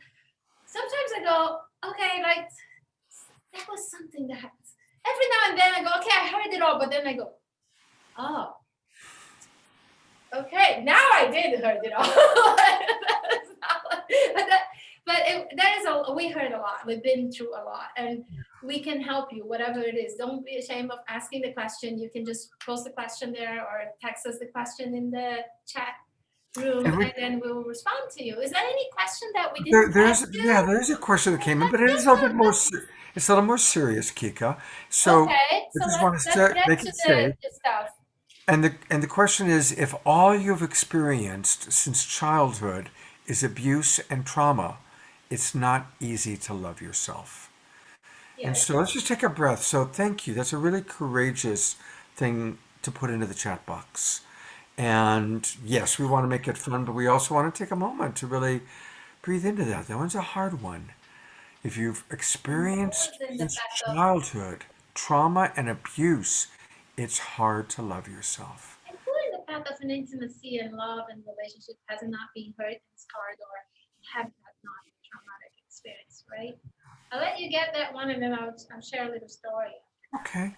sometimes I go, okay, like, that was something that happens. Every now and then I go, okay, I heard it all, but then I go, oh, okay, now I did heard it all. We heard a lot. We've been through a lot, and we can help you, whatever it is. Don't be ashamed of asking the question. You can just post the question there or text us the question in the chat room, and then we will respond to you. Is there any question that we didn't ask you? There's a question that came in, but it is a little bit more. It's a little more serious, Kika. So okay, I just want to make it safe. The stuff. And the question is, if all you've experienced since childhood is abuse and trauma, it's not easy to love yourself. And Yes. so let's just take a breath. So thank you. That's a really courageous thing to put into the chat box. And yes, we want to make it fun, but we also want to take a moment to really breathe into that. That one's a hard one. If you've experienced What's in the since back of childhood trauma and abuse, it's hard to love yourself. And who in the path of an intimacy and love and relationship has not been hurt and scarred or have had not a traumatic experience, right? I'll let you get that one, and then I'll share a little story. Okay.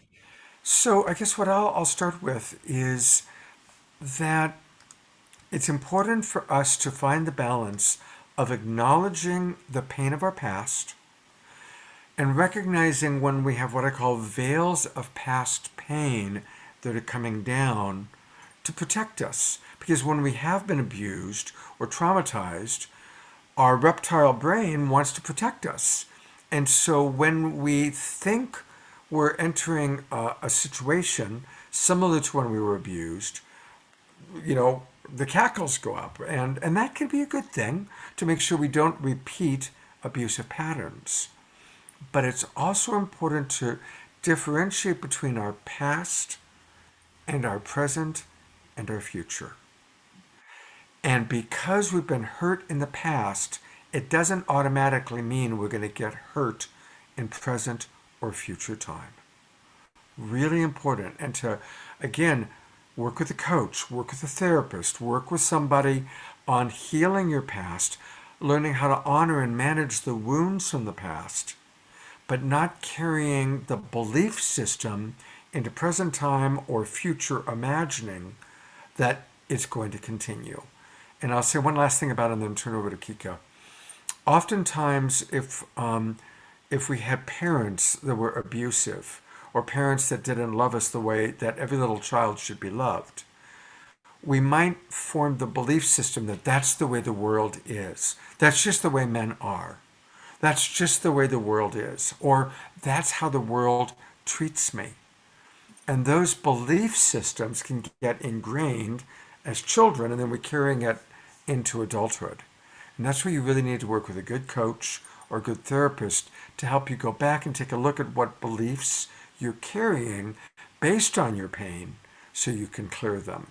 So I guess what I'll start with is that it's important for us to find the balance of acknowledging the pain of our past and recognizing when we have what I call veils of past pain that are coming down to protect us. Because when we have been abused or traumatized, our reptile brain wants to protect us. And so when we think we're entering a situation similar to when we were abused, the cackles go up. And that can be a good thing to make sure we don't repeat abusive patterns. But it's also important to differentiate between our past and our present and our future. And because we've been hurt in the past, it doesn't automatically mean we're going to get hurt in present or future time. Really important. And to, again, work with a coach, work with a therapist, work with somebody on healing your past, learning how to honor and manage the wounds from the past, but not carrying the belief system into present time or future imagining that it's going to continue. And I'll say one last thing about it and then turn over to Kika. Oftentimes, if we had parents that were abusive or parents that didn't love us the way that every little child should be loved, we might form the belief system that that's the way the world is. That's just the way men are. That's just the way the world is. Or that's how the world treats me. And those belief systems can get ingrained as children, and then we're carrying it into adulthood. And that's where you really need to work with a good coach or a good therapist to help you go back and take a look at what beliefs you're carrying based on your pain so you can clear them.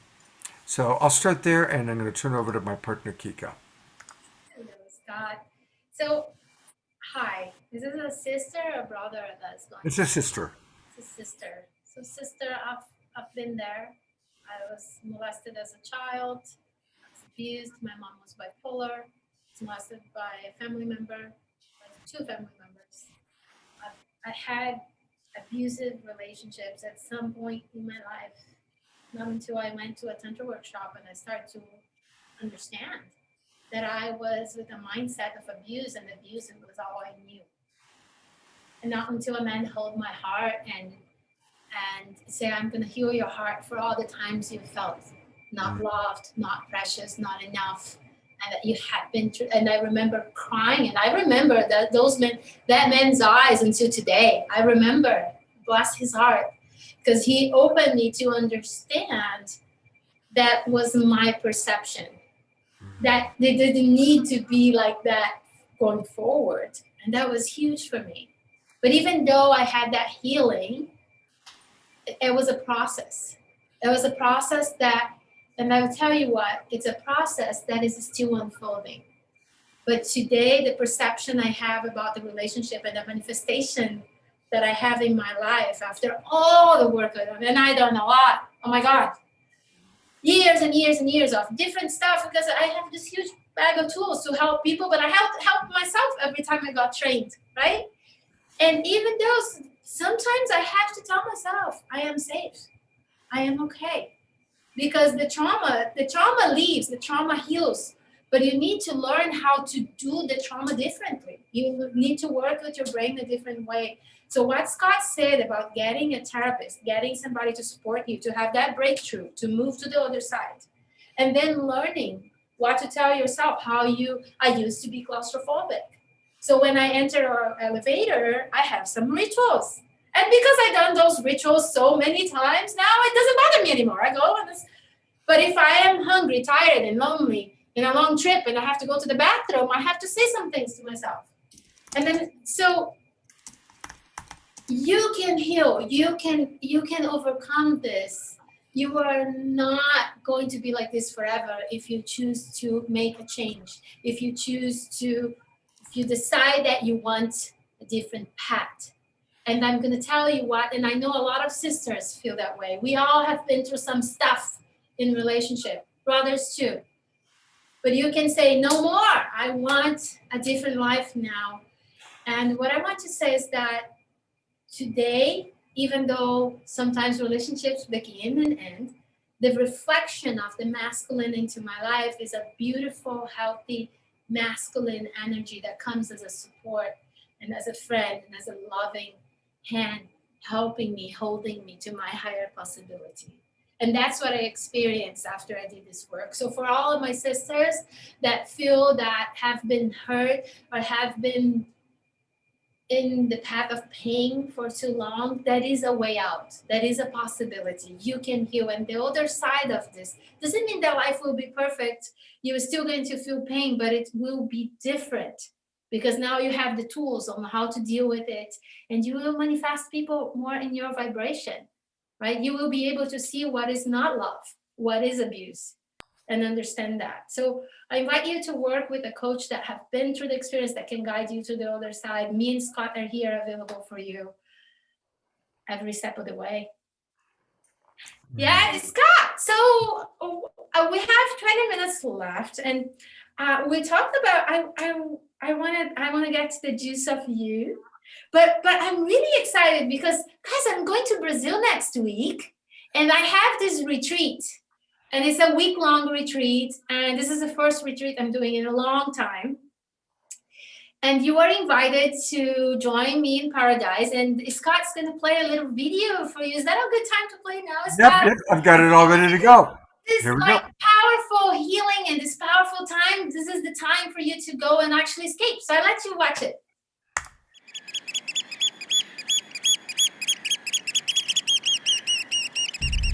So I'll start there, and I'm going to turn over to my partner, Kika. Hello, Scott. So, hi. Is this a sister or brother that's going? It's a sister. It's a sister. So, sister, I've been there. I was molested as a child. I was abused. My mom was bipolar. I was molested by a family member, like two family members. I had abusive relationships at some point in my life. not until I went to a Tantra workshop and I started to understand that I was with a mindset of abuse, and abuse was all I knew. And not until a man held my heart and say, I'm going to heal your heart for all the times you felt not loved, not precious, not enough, and that you had been through. And I remember crying, and I remember that man's eyes until today. I remember, bless his heart, because he opened me to understand that was my perception, that they didn't need to be like that going forward. And that was huge for me. But even though I had that healing, it was a process. It was a process that, and I will tell you what, it's a process that is still unfolding. But today, the perception I have about the relationship and the manifestation that I have in my life after all the work I've done, and I done a lot, oh my God, years and years and years of different stuff, because I have this huge bag of tools to help people, but I help myself every time I got trained, right? And even though sometimes I have to tell myself, I am safe, I am okay. Because the trauma leaves, the trauma heals, but you need to learn how to do the trauma differently. You need to work with your brain a different way. So what Scott said about getting a therapist, getting somebody to support you, to have that breakthrough, to move to the other side, and then learning what to tell yourself, I used to be claustrophobic. So when I enter our elevator, I have some rituals. And because I've done those rituals so many times, now it doesn't bother me anymore. I go, but if I am hungry, tired, and lonely in a long trip, and I have to go to the bathroom, I have to say some things to myself. And then, so you can heal. You can overcome this. You are not going to be like this forever if you choose to make a change. If you decide that you want a different path. And I'm going to tell you what, and I know a lot of sisters feel that way. We all have been through some stuff in relationship, brothers too. But you can say, no more. I want a different life now. And what I want to say is that today, even though sometimes relationships begin and end, the reflection of the masculine into my life is a beautiful, healthy, masculine energy that comes as a support and as a friend and as a loving hand, helping me, holding me to my higher possibility. And that's what I experienced after I did this work. So for all of my sisters that feel that have been hurt or have been in the path of pain for too long, that is a way out. That is a possibility. You can heal. And the other side of this doesn't mean that life will be perfect. You're still going to feel pain, but it will be different because now you have the tools on how to deal with it, and you will manifest people more in your vibration, right? You will be able to see what is not love, what is abuse, and understand that. So I invite you to work with a coach that have been through the experience that can guide you to the other side. Me and Scott are here available for you every step of the way. Yeah, Scott. So we have 20 minutes left, and we talked about. I want to get to the juice of you, but I'm really excited because guys, I'm going to Brazil next week, and I have this retreat, and it's a week-long retreat, and this is the first retreat I'm doing in a long time. And you are invited to join me in paradise. And Scott's going to play a little video for you. Is that a good time to play now, Scott? Yep, I've got it all ready to go. This powerful healing and this powerful time, this is the time for you to go and actually escape. So I let you watch it.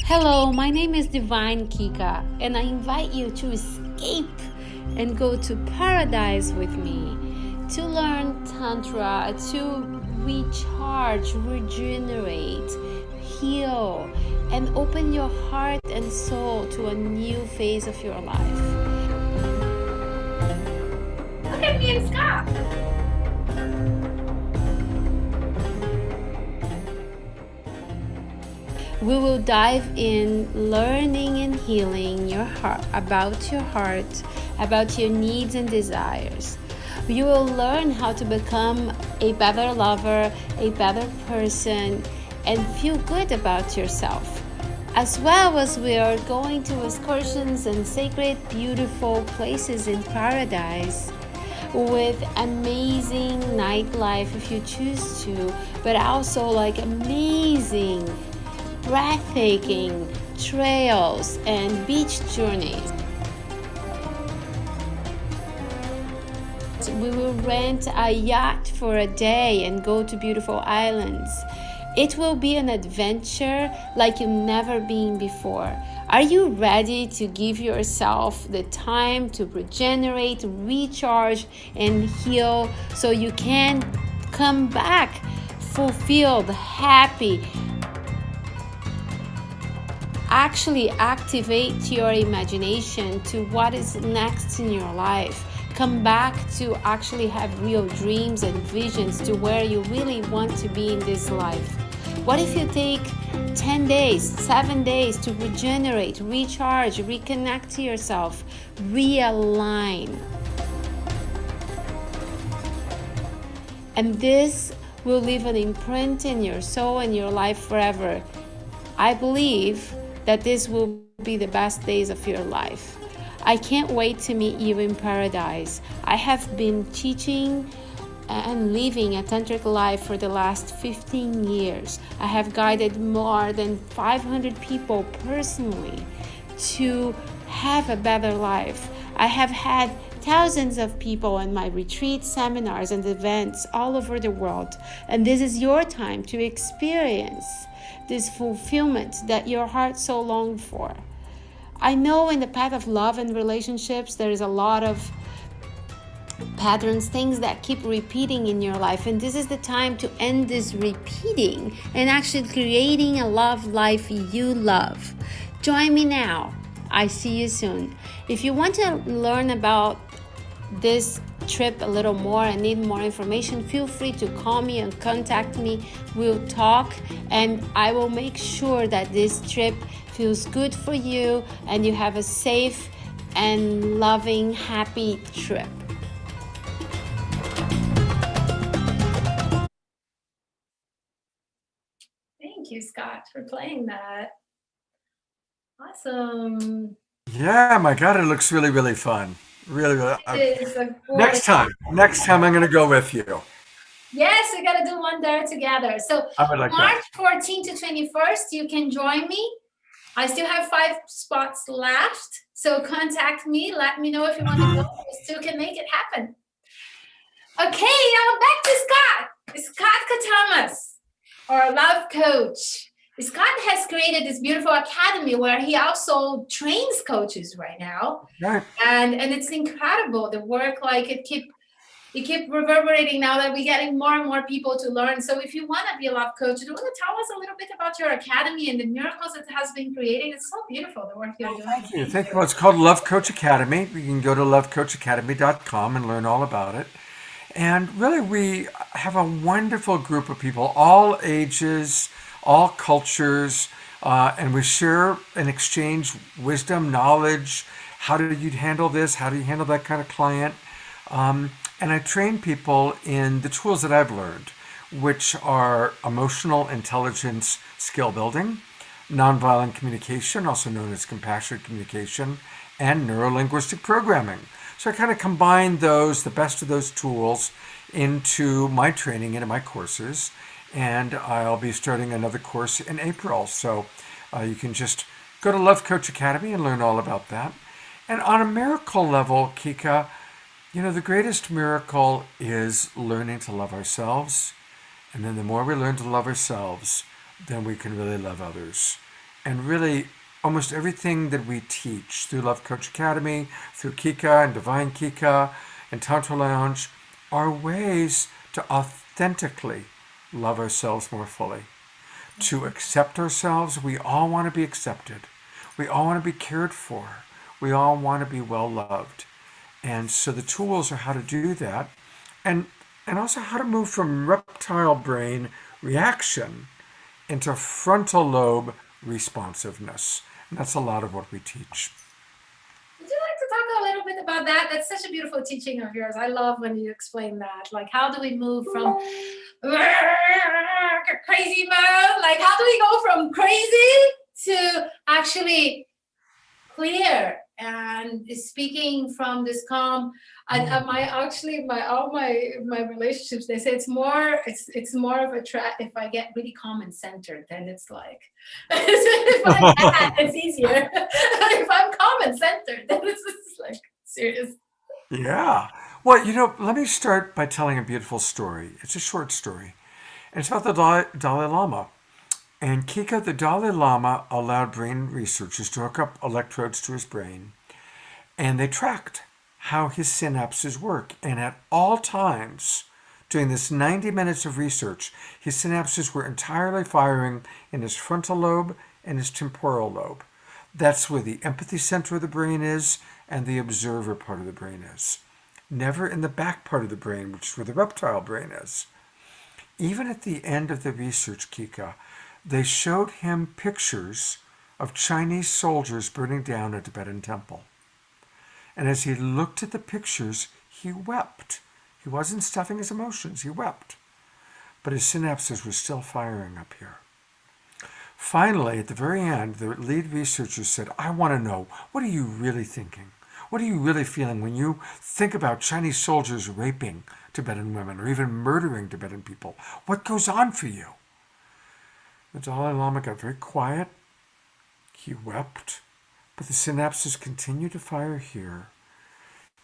Hello, my name is Divine Kika, and I invite you to escape and go to paradise with me to learn Tantra, to recharge, regenerate, heal, and open your heart and soul to a new phase of your life. Look at me and Scott. We will dive in learning and healing your heart, about your needs and desires. You will learn how to become a better lover, a better person, and feel good about yourself. as well as we are going to excursions and sacred, beautiful places in paradise with amazing nightlife if you choose to, but also like amazing, breathtaking trails and beach journeys. We will rent a yacht for a day and go to beautiful islands. It will be an adventure like you've never been before. Are you ready to give yourself the time to regenerate, recharge, and heal so you can come back fulfilled, happy? Actually activate your imagination to what is next in your life. Come back to actually have real dreams and visions to where you really want to be in this life. What if you take 10 days, 7 days to regenerate, recharge, reconnect to yourself, realign? And this will leave an imprint in your soul and your life forever. I believe that this will be the best days of your life. I can't wait to meet you in paradise. I have been teaching and living a tantric life for the last 15 years. I have guided more than 500 people personally to have a better life. I have had thousands of people in my retreats, seminars, and events all over the world. And this is your time to experience this fulfillment that your heart so longed for. I know in the path of love and relationships, there is a lot of patterns, things that keep repeating in your life. And this is the time to end this repeating and actually creating a love life you love. Join me now. I see you soon. If you want to learn about this trip a little more and need more information, feel free to call me and contact me. We'll talk and I will make sure that this trip feels good for you and you have a safe and loving, happy trip. Thank you, Scott, for playing that. Awesome. Yeah, my God, it looks really, really fun. Really, really. It is a Next time I'm going to go with you. Yes, we got to do one there together. So I would like March 14th to 21st, you can join me. I still have 5 spots left. So contact me. Let me know if you want to go. We still can make it happen. Okay, now back to Scott. Scott Catamas, our love coach. Scott has created this beautiful academy where he also trains coaches right now. Right. And it's incredible. The work, like it keep reverberating now that we're getting more and more people to learn. So if you want to be a love coach, do you want to tell us a little bit about your academy and the miracles it has been creating? It's so beautiful, the work you're doing. Thank you. Thank you. Well, it's called Love Coach Academy. You can go to lovecoachacademy.com and learn all about it. And really, we have a wonderful group of people, all ages, all cultures, and we share and exchange wisdom, knowledge. How do you handle this? How do you handle that kind of client? And I train people in the tools that I've learned, which are emotional intelligence skill building, nonviolent communication, also known as compassionate communication, and neurolinguistic programming. So I kind of combine those, the best of those tools, into my training, into my courses. And I'll be starting another course in April. So you can just go to Love Coach Academy and learn all about that. And on a miracle level, Kika, you know, the greatest miracle is learning to love ourselves. And then the more we learn to love ourselves, then we can really love others. And really, almost everything that we teach through Love Coach Academy, through Kika and Divine Kika and Tantra Lounge are ways to authentically love ourselves more fully. To accept ourselves, we all want to be accepted. We all want to be cared for. We all want to be well loved. And so the tools are how to do that, and also how to move from reptile brain reaction into frontal lobe responsiveness. And that's a lot of what we teach. Would you like to talk a little bit about that? That's such a beautiful teaching of yours. I love when you explain that. Like, how do we move from crazy mode? Like, how do we go from crazy to actually clear and speaking from this calm. My relationships, they say it's more of a trap if I get really calm and centered, then it's like if I'm mad, it's easier. If I'm calm and centered, then it's just like serious. Yeah. Well, let me start by telling a beautiful story. It's a short story. And it's about the Dalai Lama. And Kika, the Dalai Lama, allowed brain researchers to hook up electrodes to his brain, and they tracked how his synapses work. And at all times, during this 90 minutes of research, his synapses were entirely firing in his frontal lobe and his temporal lobe. That's where the empathy center of the brain is and the observer part of the brain is. Never in the back part of the brain, which is where the reptile brain is. Even at the end of the research, Kika, they showed him pictures of Chinese soldiers burning down a Tibetan temple. And as he looked at the pictures, he wept. He wasn't stuffing his emotions, he wept. But his synapses were still firing up here. Finally, at the very end, the lead researcher said, I want to know, what are you really thinking? What are you really feeling when you think about Chinese soldiers raping Tibetan women or even murdering Tibetan people? What goes on for you? The Dalai Lama got very quiet. He wept, but the synapses continued to fire here.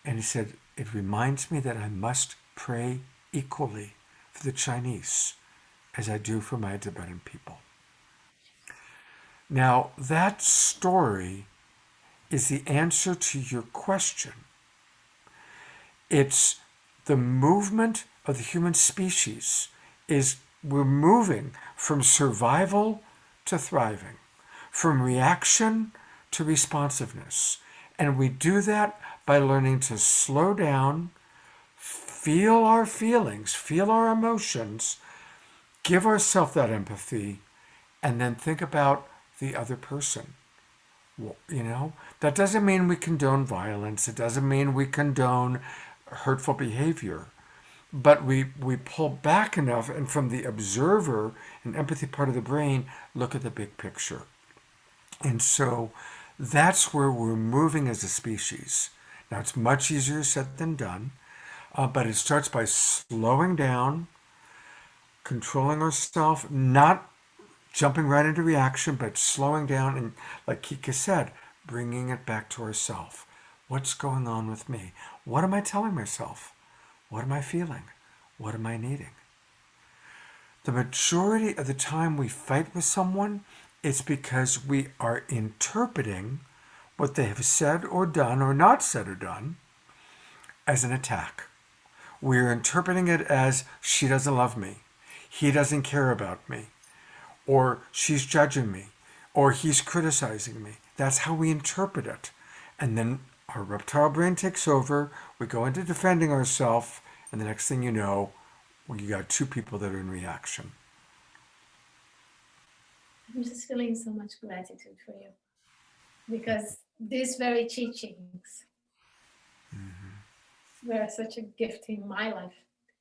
And he said, it reminds me that I must pray equally for the Chinese as I do for my Tibetan people. Now, that story is the answer to your question. It's the movement of the human species is we're moving from survival to thriving, from reaction to responsiveness. And we do that by learning to slow down, feel our feelings, feel our emotions, give ourselves that empathy, and then think about the other person. Well, that doesn't mean we condone violence. It doesn't mean we condone hurtful behavior. But we pull back enough, and from the observer and empathy part of the brain, look at the big picture. And so that's where we're moving as a species. Now, it's much easier said than done, but it starts by slowing down, controlling ourselves, not jumping right into reaction, but slowing down and, like Kika said, bringing it back to ourselves. What's going on with me? What am I telling myself? What am I feeling? What am I needing? The majority of the time we fight with someone, it's because we are interpreting what they have said or done or not said or done as an attack. We're interpreting it as she doesn't love me, he doesn't care about me, or she's judging me, or he's criticizing me. That's how we interpret it. And then our reptile brain takes over, we go into defending ourselves, and the next thing you know, you got two people that are in reaction. I'm just feeling so much gratitude for you, because these very teachings were such a gift in my life.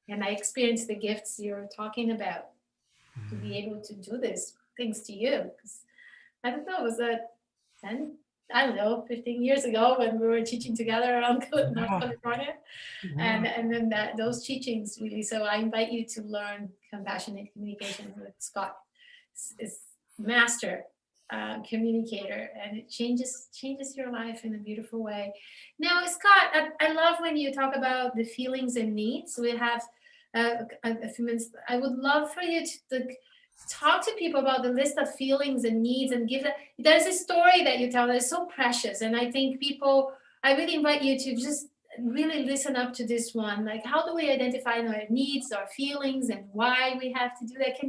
And I experienced the gifts you're talking about to be able to do these things to you. Because I don't know, was that 15 years ago when we were teaching together around North California. And then those teachings really, so I invite you to learn compassionate communication with Scott. Is master communicator, and it changes your life in a beautiful way. Now, Scott, I love when you talk about the feelings and needs. We have a few minutes. I would love for you to talk to people about the list of feelings and needs, and give that. There's a story that you tell that is so precious, and I think I really invite you to just really listen up to this one. Like, how do we identify our needs, our feelings, and why we have to do that?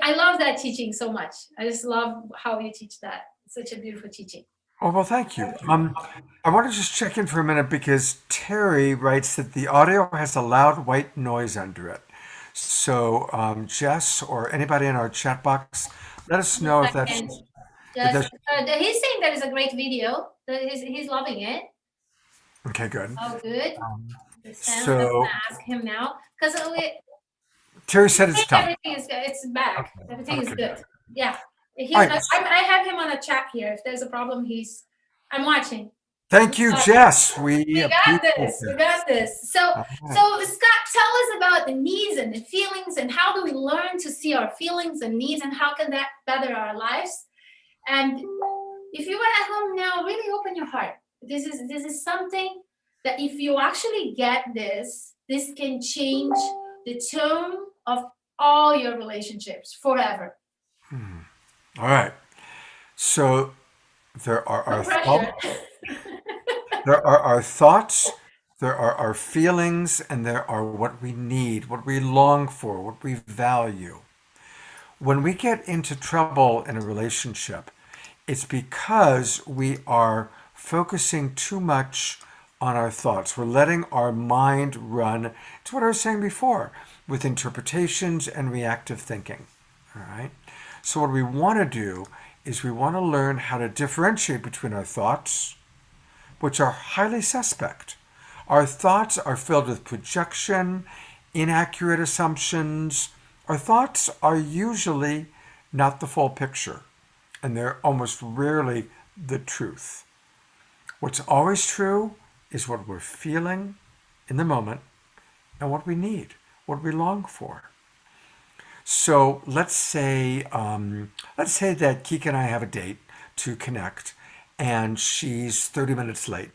I love that teaching so much. I just love how you teach that. It's such a beautiful teaching. Oh, well, thank you. I want to just check in for a minute because Terry writes that the audio has a loud white noise under it. So, Jess or anybody in our chat box, let us know if that's... He's saying that is a great video. He's loving it. Okay, good. Oh, good. So, I'm going to ask him now. Because Terry said it's tough. Everything is good. It's back. Okay. Everything is good. Yeah. All right. I have him on a chat here. If there's a problem, I'm watching. Thank you, Jess. We got this. We got this. So, All right. so Scott, tell us about the needs and the feelings, and how do we learn to see our feelings and needs, and how can that better our lives? And if you are at home now, really open your heart. This is something that if you actually get this can change the tone of all your relationships forever. All right. So there are our thoughts. There are our thoughts, there are our feelings, and there are what we need, what we long for, what we value. When we get into trouble in a relationship, it's because we are focusing too much on our thoughts. We're letting our mind run. It's what I was saying before, with interpretations and reactive thinking. All right. So what we want to do is we want to learn how to differentiate between our thoughts, which are highly suspect. Our thoughts are filled with projection, inaccurate assumptions. Our thoughts are usually not the full picture, and they're almost rarely the truth. What's always true is what we're feeling in the moment and what we need, what we long for. So let's say that Kika and I have a date to connect, and she's 30 minutes late.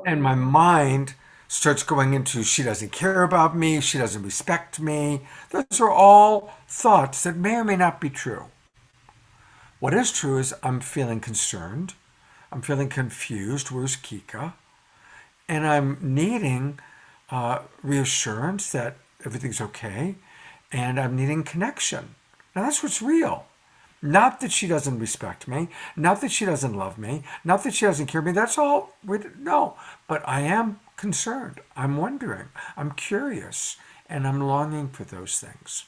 And my mind starts going into, she doesn't care about me, she doesn't respect me. Those are all thoughts that may or may not be true. What is true is I'm feeling concerned, I'm feeling confused, where's Kika? And I'm needing reassurance that everything's okay, and I'm needing connection. Now that's what's real. Not that she doesn't respect me, not that she doesn't love me, not that she doesn't care me. That's all. No, but I am concerned. I'm wondering. I'm curious, and I'm longing for those things.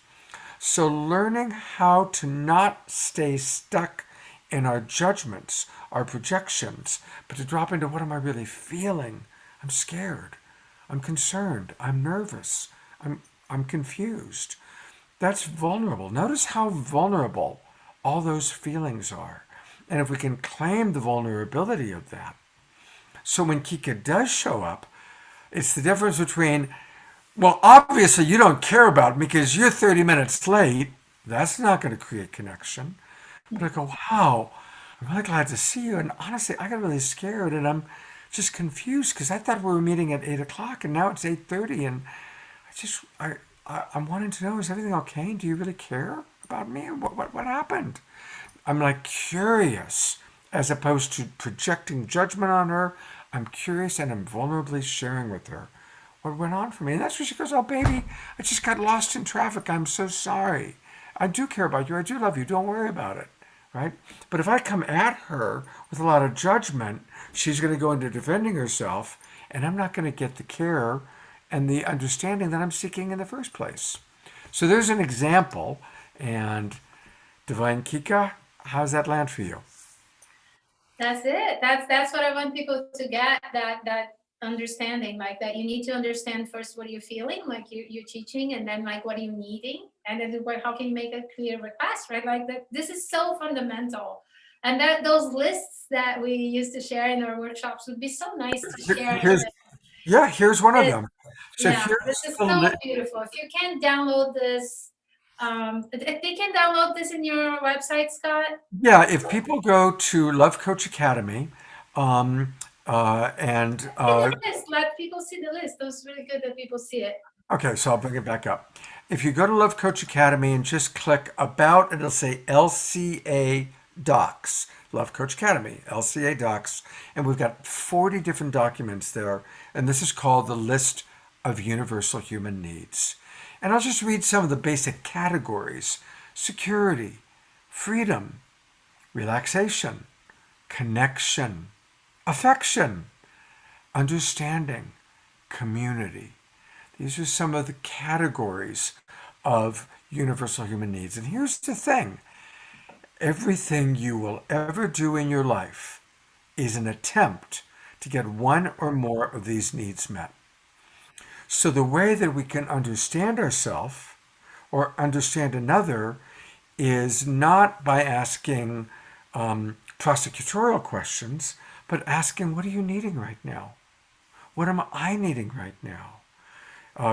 So learning how to not stay stuck in our judgments, our projections, but to drop into what am I really feeling? I'm scared. I'm concerned. I'm nervous. I'm confused. That's vulnerable. Notice how vulnerable all those feelings are. And if we can claim the vulnerability of that. So when Kika does show up, it's the difference between, well, obviously you don't care about me because you're 30 minutes late. That's not going to create connection. But I go, wow, I'm really glad to see you. And honestly, I got really scared and I'm just confused because I thought we were meeting at 8 o'clock and now it's 8:30. And I'm wanting to know, is everything okay? Do you really care about me? What happened? I'm like curious as opposed to projecting judgment on her. I'm curious and I'm vulnerably sharing with her what went on for me. And that's where she goes, oh, baby, I just got lost in traffic. I'm so sorry. I do care about you. I do love you. Don't worry about it. Right? But if I come at her with a lot of judgment, she's going to go into defending herself, and I'm not going to get the care and the understanding that I'm seeking in the first place. So there's an example. And Divine Kika, how's that land for you? That's it. That's what I want people to get, that understanding, like that you need to understand first what you're feeling, like you're teaching, and then like what are you needing, and then how can you make a clear request, right? Like that. This is so fundamental, and that those lists that we used to share in our workshops would be so nice to share. Here's one of them. So this is so beautiful. If you can download this. They can download this in your website, Scott? Yeah, if people go to Love Coach Academy, let people see the list. That was really good that people see it. Okay, so I'll bring it back up. If you go to Love Coach Academy and just click about, it'll say LCA Docs, Love Coach Academy, LCA Docs, and we've got 40 different documents there, and this is called the List of Universal Human Needs. And I'll just read some of the basic categories: security, freedom, relaxation, connection, affection, understanding, community. These are some of the categories of universal human needs. And here's the thing. Everything you will ever do in your life is an attempt to get one or more of these needs met. So the way that we can understand ourselves or understand another is not by asking prosecutorial questions, but asking, what are you needing right now? What am I needing right now?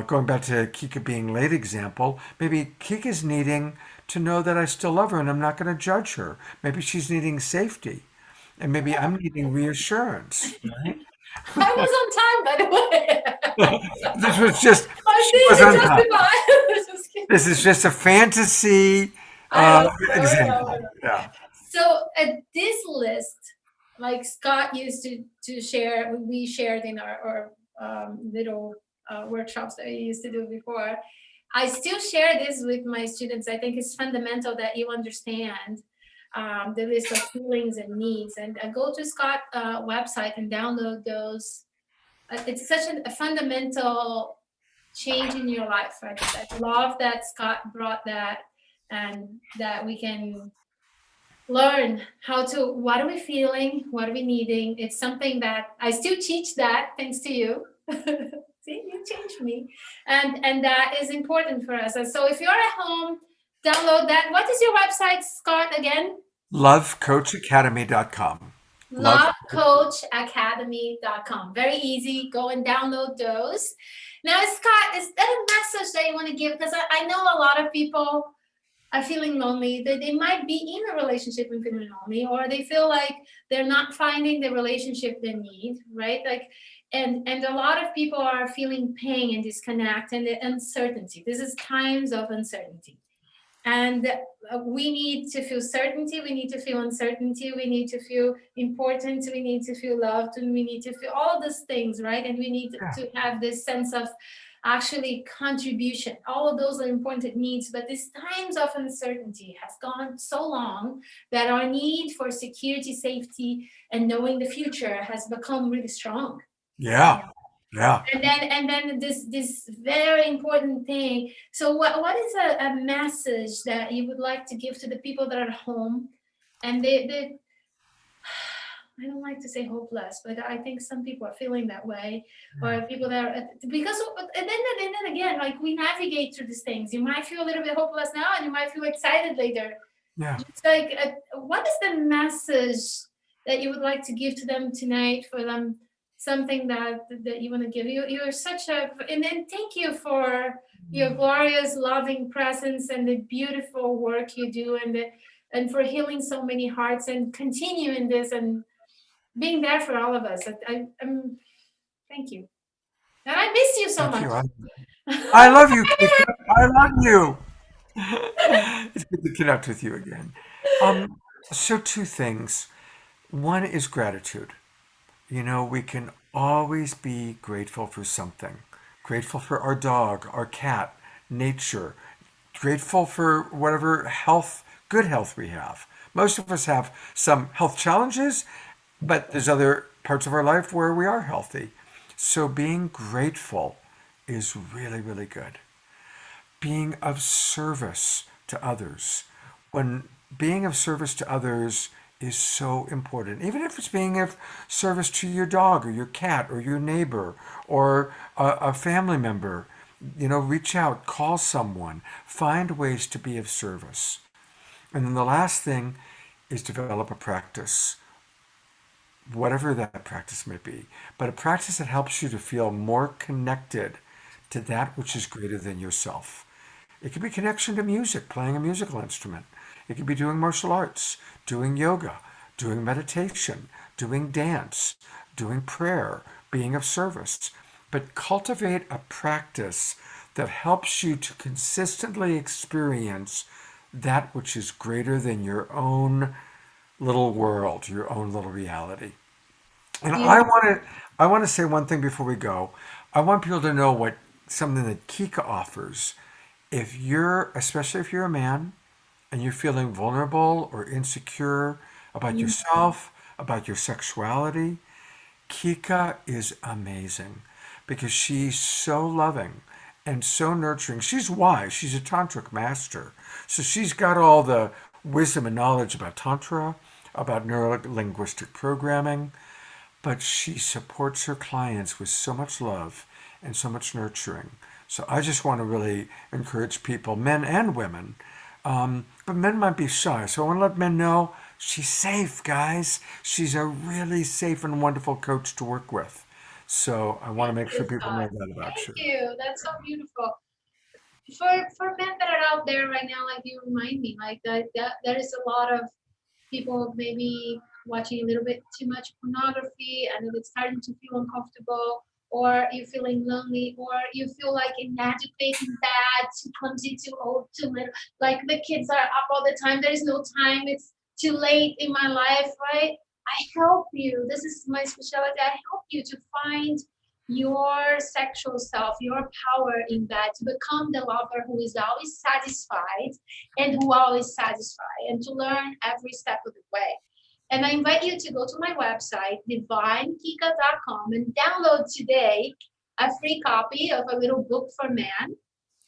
Going back to Kika being late example, maybe Kika's needing to know that I still love her and I'm not going to judge her. Maybe she's needing safety. And maybe I'm needing reassurance. Right? I was on time, by the way. This was just, I she see was you on time. justify. Just kidding. This is just a fantasy I know. example. Yeah. So this list, like Scott used to share, we shared in our little workshops that we used to do before. I still share this with my students. I think it's fundamental that you understand the list of feelings and needs, and go to Scott's website and download those. It's such a fundamental change in your life. I love that Scott brought that, and that we can learn how to, what are we feeling, what are we needing. It's something that I still teach that, thanks to you. See, you changed me. And that is important for us. And so if you're at home, download that. What is your website, Scott, again? LoveCoachAcademy.com. LoveCoachAcademy.com. Very easy. Go and download those. Now, Scott, is that a message that you want to give? Because I know a lot of people are feeling lonely. They might be in a relationship and feeling lonely, or they feel like they're not finding the relationship they need, right? Like, and a lot of people are feeling pain and disconnect and the uncertainty. This is times of uncertainty. And we need to feel certainty. We need to feel uncertainty. We need to feel important. We need to feel loved. And we need to feel all these things, right? And we need to have this sense of actually contribution. All of those are important needs. But these times of uncertainty has gone so long that our need for security, safety, and knowing the future has become really strong. Yeah. Yeah. And then this very important thing. So what is a message that you would like to give to the people that are at home, and they I don't like to say hopeless, but I think some people are feeling that way, or people that are, because and then again, like, we navigate through these things. You might feel a little bit hopeless now, and you might feel excited later. Yeah. It's like, what is the message that you would like to give to them tonight, for them? Something that you want to give. You're such a, and then thank you for your glorious, loving presence and the beautiful work you do, and for healing so many hearts and continuing this and being there for all of us. I'm thank you. And I miss you so Thank much. you. I love you, Kika. I love you. It's good to connect with you again. So two things. One is gratitude. We can always be grateful for something. Grateful for our dog, our cat, nature. Grateful for whatever good health we have. Most of us have some health challenges, but there's other parts of our life where we are healthy. So being grateful is really, really good. Being of service to others. When being of service to others is so important. Even if it's being of service to your dog or your cat or your neighbor or a family member, reach out, call someone, find ways to be of service. And then the last thing is develop a practice, whatever that practice may be, but a practice that helps you to feel more connected to that which is greater than yourself. It could be connection to music, playing a musical instrument. It could be doing martial arts, doing yoga, doing meditation, doing dance, doing prayer, being of service. But cultivate a practice that helps you to consistently experience that which is greater than your own little world, your own little reality. And Yeah. I want to say one thing before we go. I want people to know what something that Kika offers. Especially if you're a man, and you're feeling vulnerable or insecure about yourself, about your sexuality, Kika is amazing because she's so loving and so nurturing. She's wise. She's a tantric master. So she's got all the wisdom and knowledge about Tantra, about neuro-linguistic programming, but she supports her clients with so much love and so much nurturing. So I just want to really encourage people, men and women, But men might be shy. So I want to let men know she's safe, guys. She's a really safe and wonderful coach to work with. So I want to make sure Yes, people know God. that about Thank you. you. That's so beautiful. For men that are out there right now, like you remind me, like that there is a lot of people maybe watching a little bit too much pornography and it's starting to feel uncomfortable, or you're feeling lonely, or you feel like inadequate and bad, too clumsy, too old, too little, like the kids are up all the time, there is no time, it's too late in my life, right? I help you. This is my specialty. I help you to find your sexual self, your power in that, to become the lover who is always satisfied and who always satisfy, and to learn every step of the way. And I invite you to go to my website, divinekika.com, and download today a free copy of a little book for man.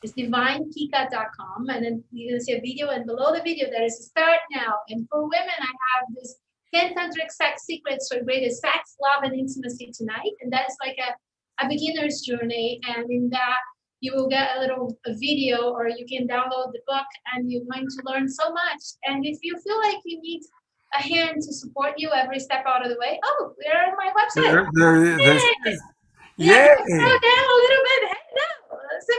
It's divinekika.com, and then you see a video, and below the video there is a start now. And for women, I have this 10 tantric sex secrets for greater sex, love, and intimacy tonight. And that's like a beginner's journey. And in that, you will get a little video, or you can download the book, and you're going to learn so much. And if you feel like you need a hand to support you every step out of the way, oh, we're on my website. There she Yay! is. Yeah, Yay! scroll down a little bit. Hey, no. So,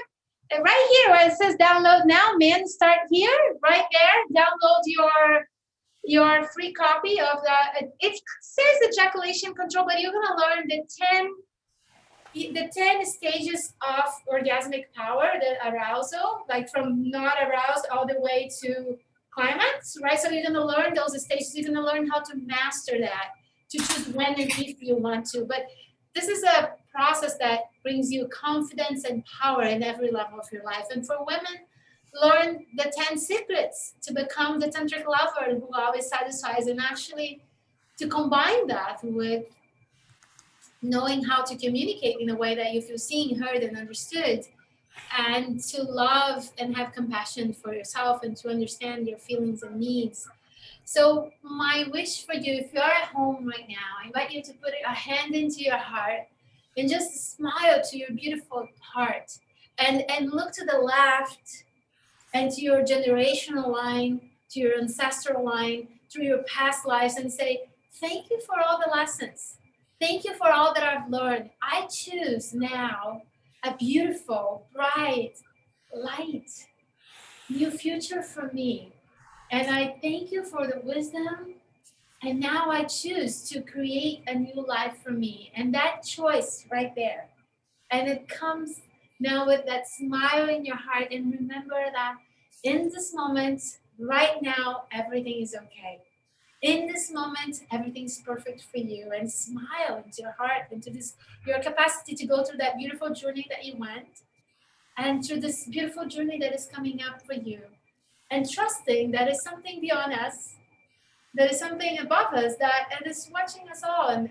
right here where it says download now, men, start here, right there. Download your free copy of it says ejaculation control, but you're gonna learn the 10 stages of orgasmic power, the arousal, like from not aroused all the way to climax, right? So you're gonna learn those stages. You're gonna learn how to master that, to choose when and if you want to. But this is a process that brings you confidence and power in every level of your life. And for women, learn the 10 secrets to become the tantric lover who always satisfies, and actually to combine that with knowing how to communicate in a way that you feel seen, heard, and understood, and to love and have compassion for yourself, and to understand your feelings and needs. So my wish for you, if you're at home right now, I invite you to put a hand into your heart and just smile to your beautiful heart, and look to the left and to your generational line, to your ancestral line, to your past lives, and say, thank you for all the lessons. Thank you for all that I've learned. I choose now a beautiful, bright, light, new future for me. And I thank you for the wisdom. And now I choose to create a new life for me. And that choice right there. And it comes now with that smile in your heart. And remember that in this moment, right now, everything is okay. In this moment, everything's perfect for you. And smile into your heart, into your capacity to go through that beautiful journey that you went, and through this beautiful journey that is coming up for you. And trusting that is something beyond us, that is something above us, that is watching us all, and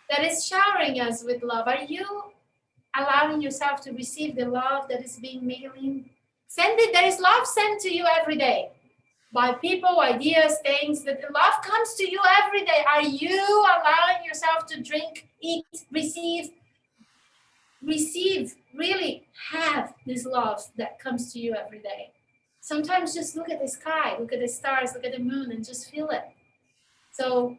that is showering us with love. Are you allowing yourself to receive the love that is being mailing? Send it. There is love sent to you every day by people, ideas, things. That the love comes to you every day. Are you allowing yourself to drink, eat, receive, really have this love that comes to you every day? Sometimes just look at the sky, look at the stars, look at the moon, and just feel it. So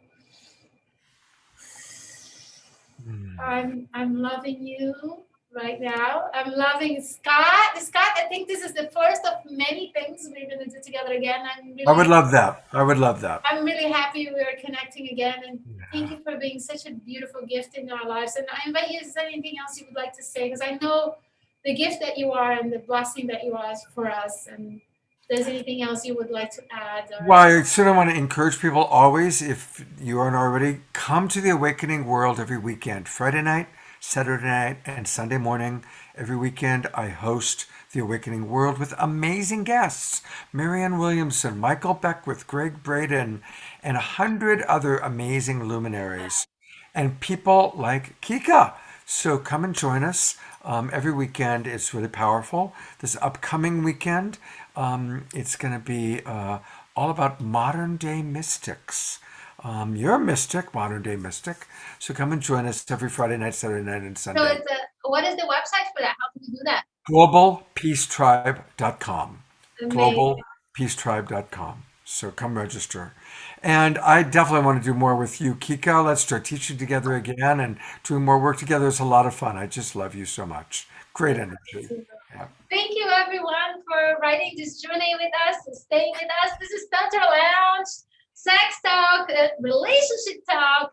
I'm loving you right now. I'm loving Scott. Scott, I think this is the first of many things we're going to do together again. I would love that. I would love that. I'm really happy we are connecting again. And thank you for being such a beautiful gift in our lives. And I invite you, is there anything else you would like to say? Because I know the gift that you are and the blessing that you are for us. And if there's anything else you would like to add? Well, I certainly want to encourage people always, if you aren't already, come to the Awakening World every weekend. Friday night, Saturday night, and Sunday morning. Every weekend, I host the Awakening World with amazing guests. Marianne Williamson, Michael Beckwith, Greg Braden, and 100 other amazing luminaries. And people like Kika. So come and join us every weekend. It's really powerful. This upcoming weekend, it's going to be all about modern day mystics. You're a mystic, modern day mystic. So come and join us every Friday night, Saturday night, and Sunday. So what is the website for that? How can we do that? GlobalPeaceTribe.com. Amazing. globalpeacetribe.com. So come register. And I definitely want to do more with you, Kika. Let's start teaching together again and doing more work together. It's a lot of fun. I just love you so much. Great energy. Yeah. Thank you, everyone, for riding this journey with us, staying with us. This is Tantra Lounge, sex talk, relationship talk,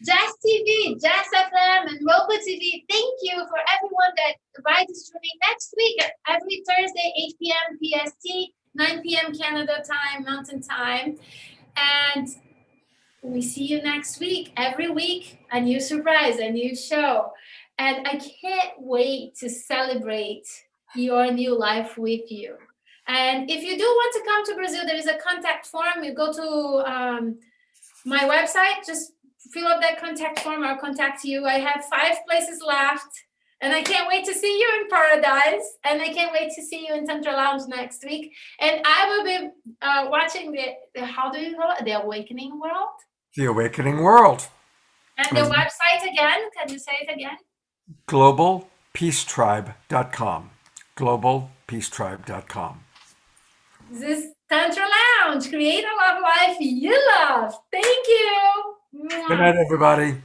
Jess TV, Jess FM, and ROKU TV. Thank you for everyone that rides this journey next week, every Thursday, 8 p.m. PST, 9 p.m. Canada time, Mountain Time. And we see you next week. Every week, a new surprise, a new show. And I can't wait to celebrate your new life with you. And if you do want to come to Brazil, there is a contact form. You go to my website, just fill up that contact form. I'll contact you. I have 5 places left. And I can't wait to see you in Paradise. And I can't wait to see you in Tantra Lounge next week. And I will be watching the how do you call it? The Awakening World. The Awakening World. And the website again, can you say it again? globalpeacetribe.com. globalpeacetribe.com. This is Tantra Lounge. Create a love life you love. Thank you. Good night, everybody.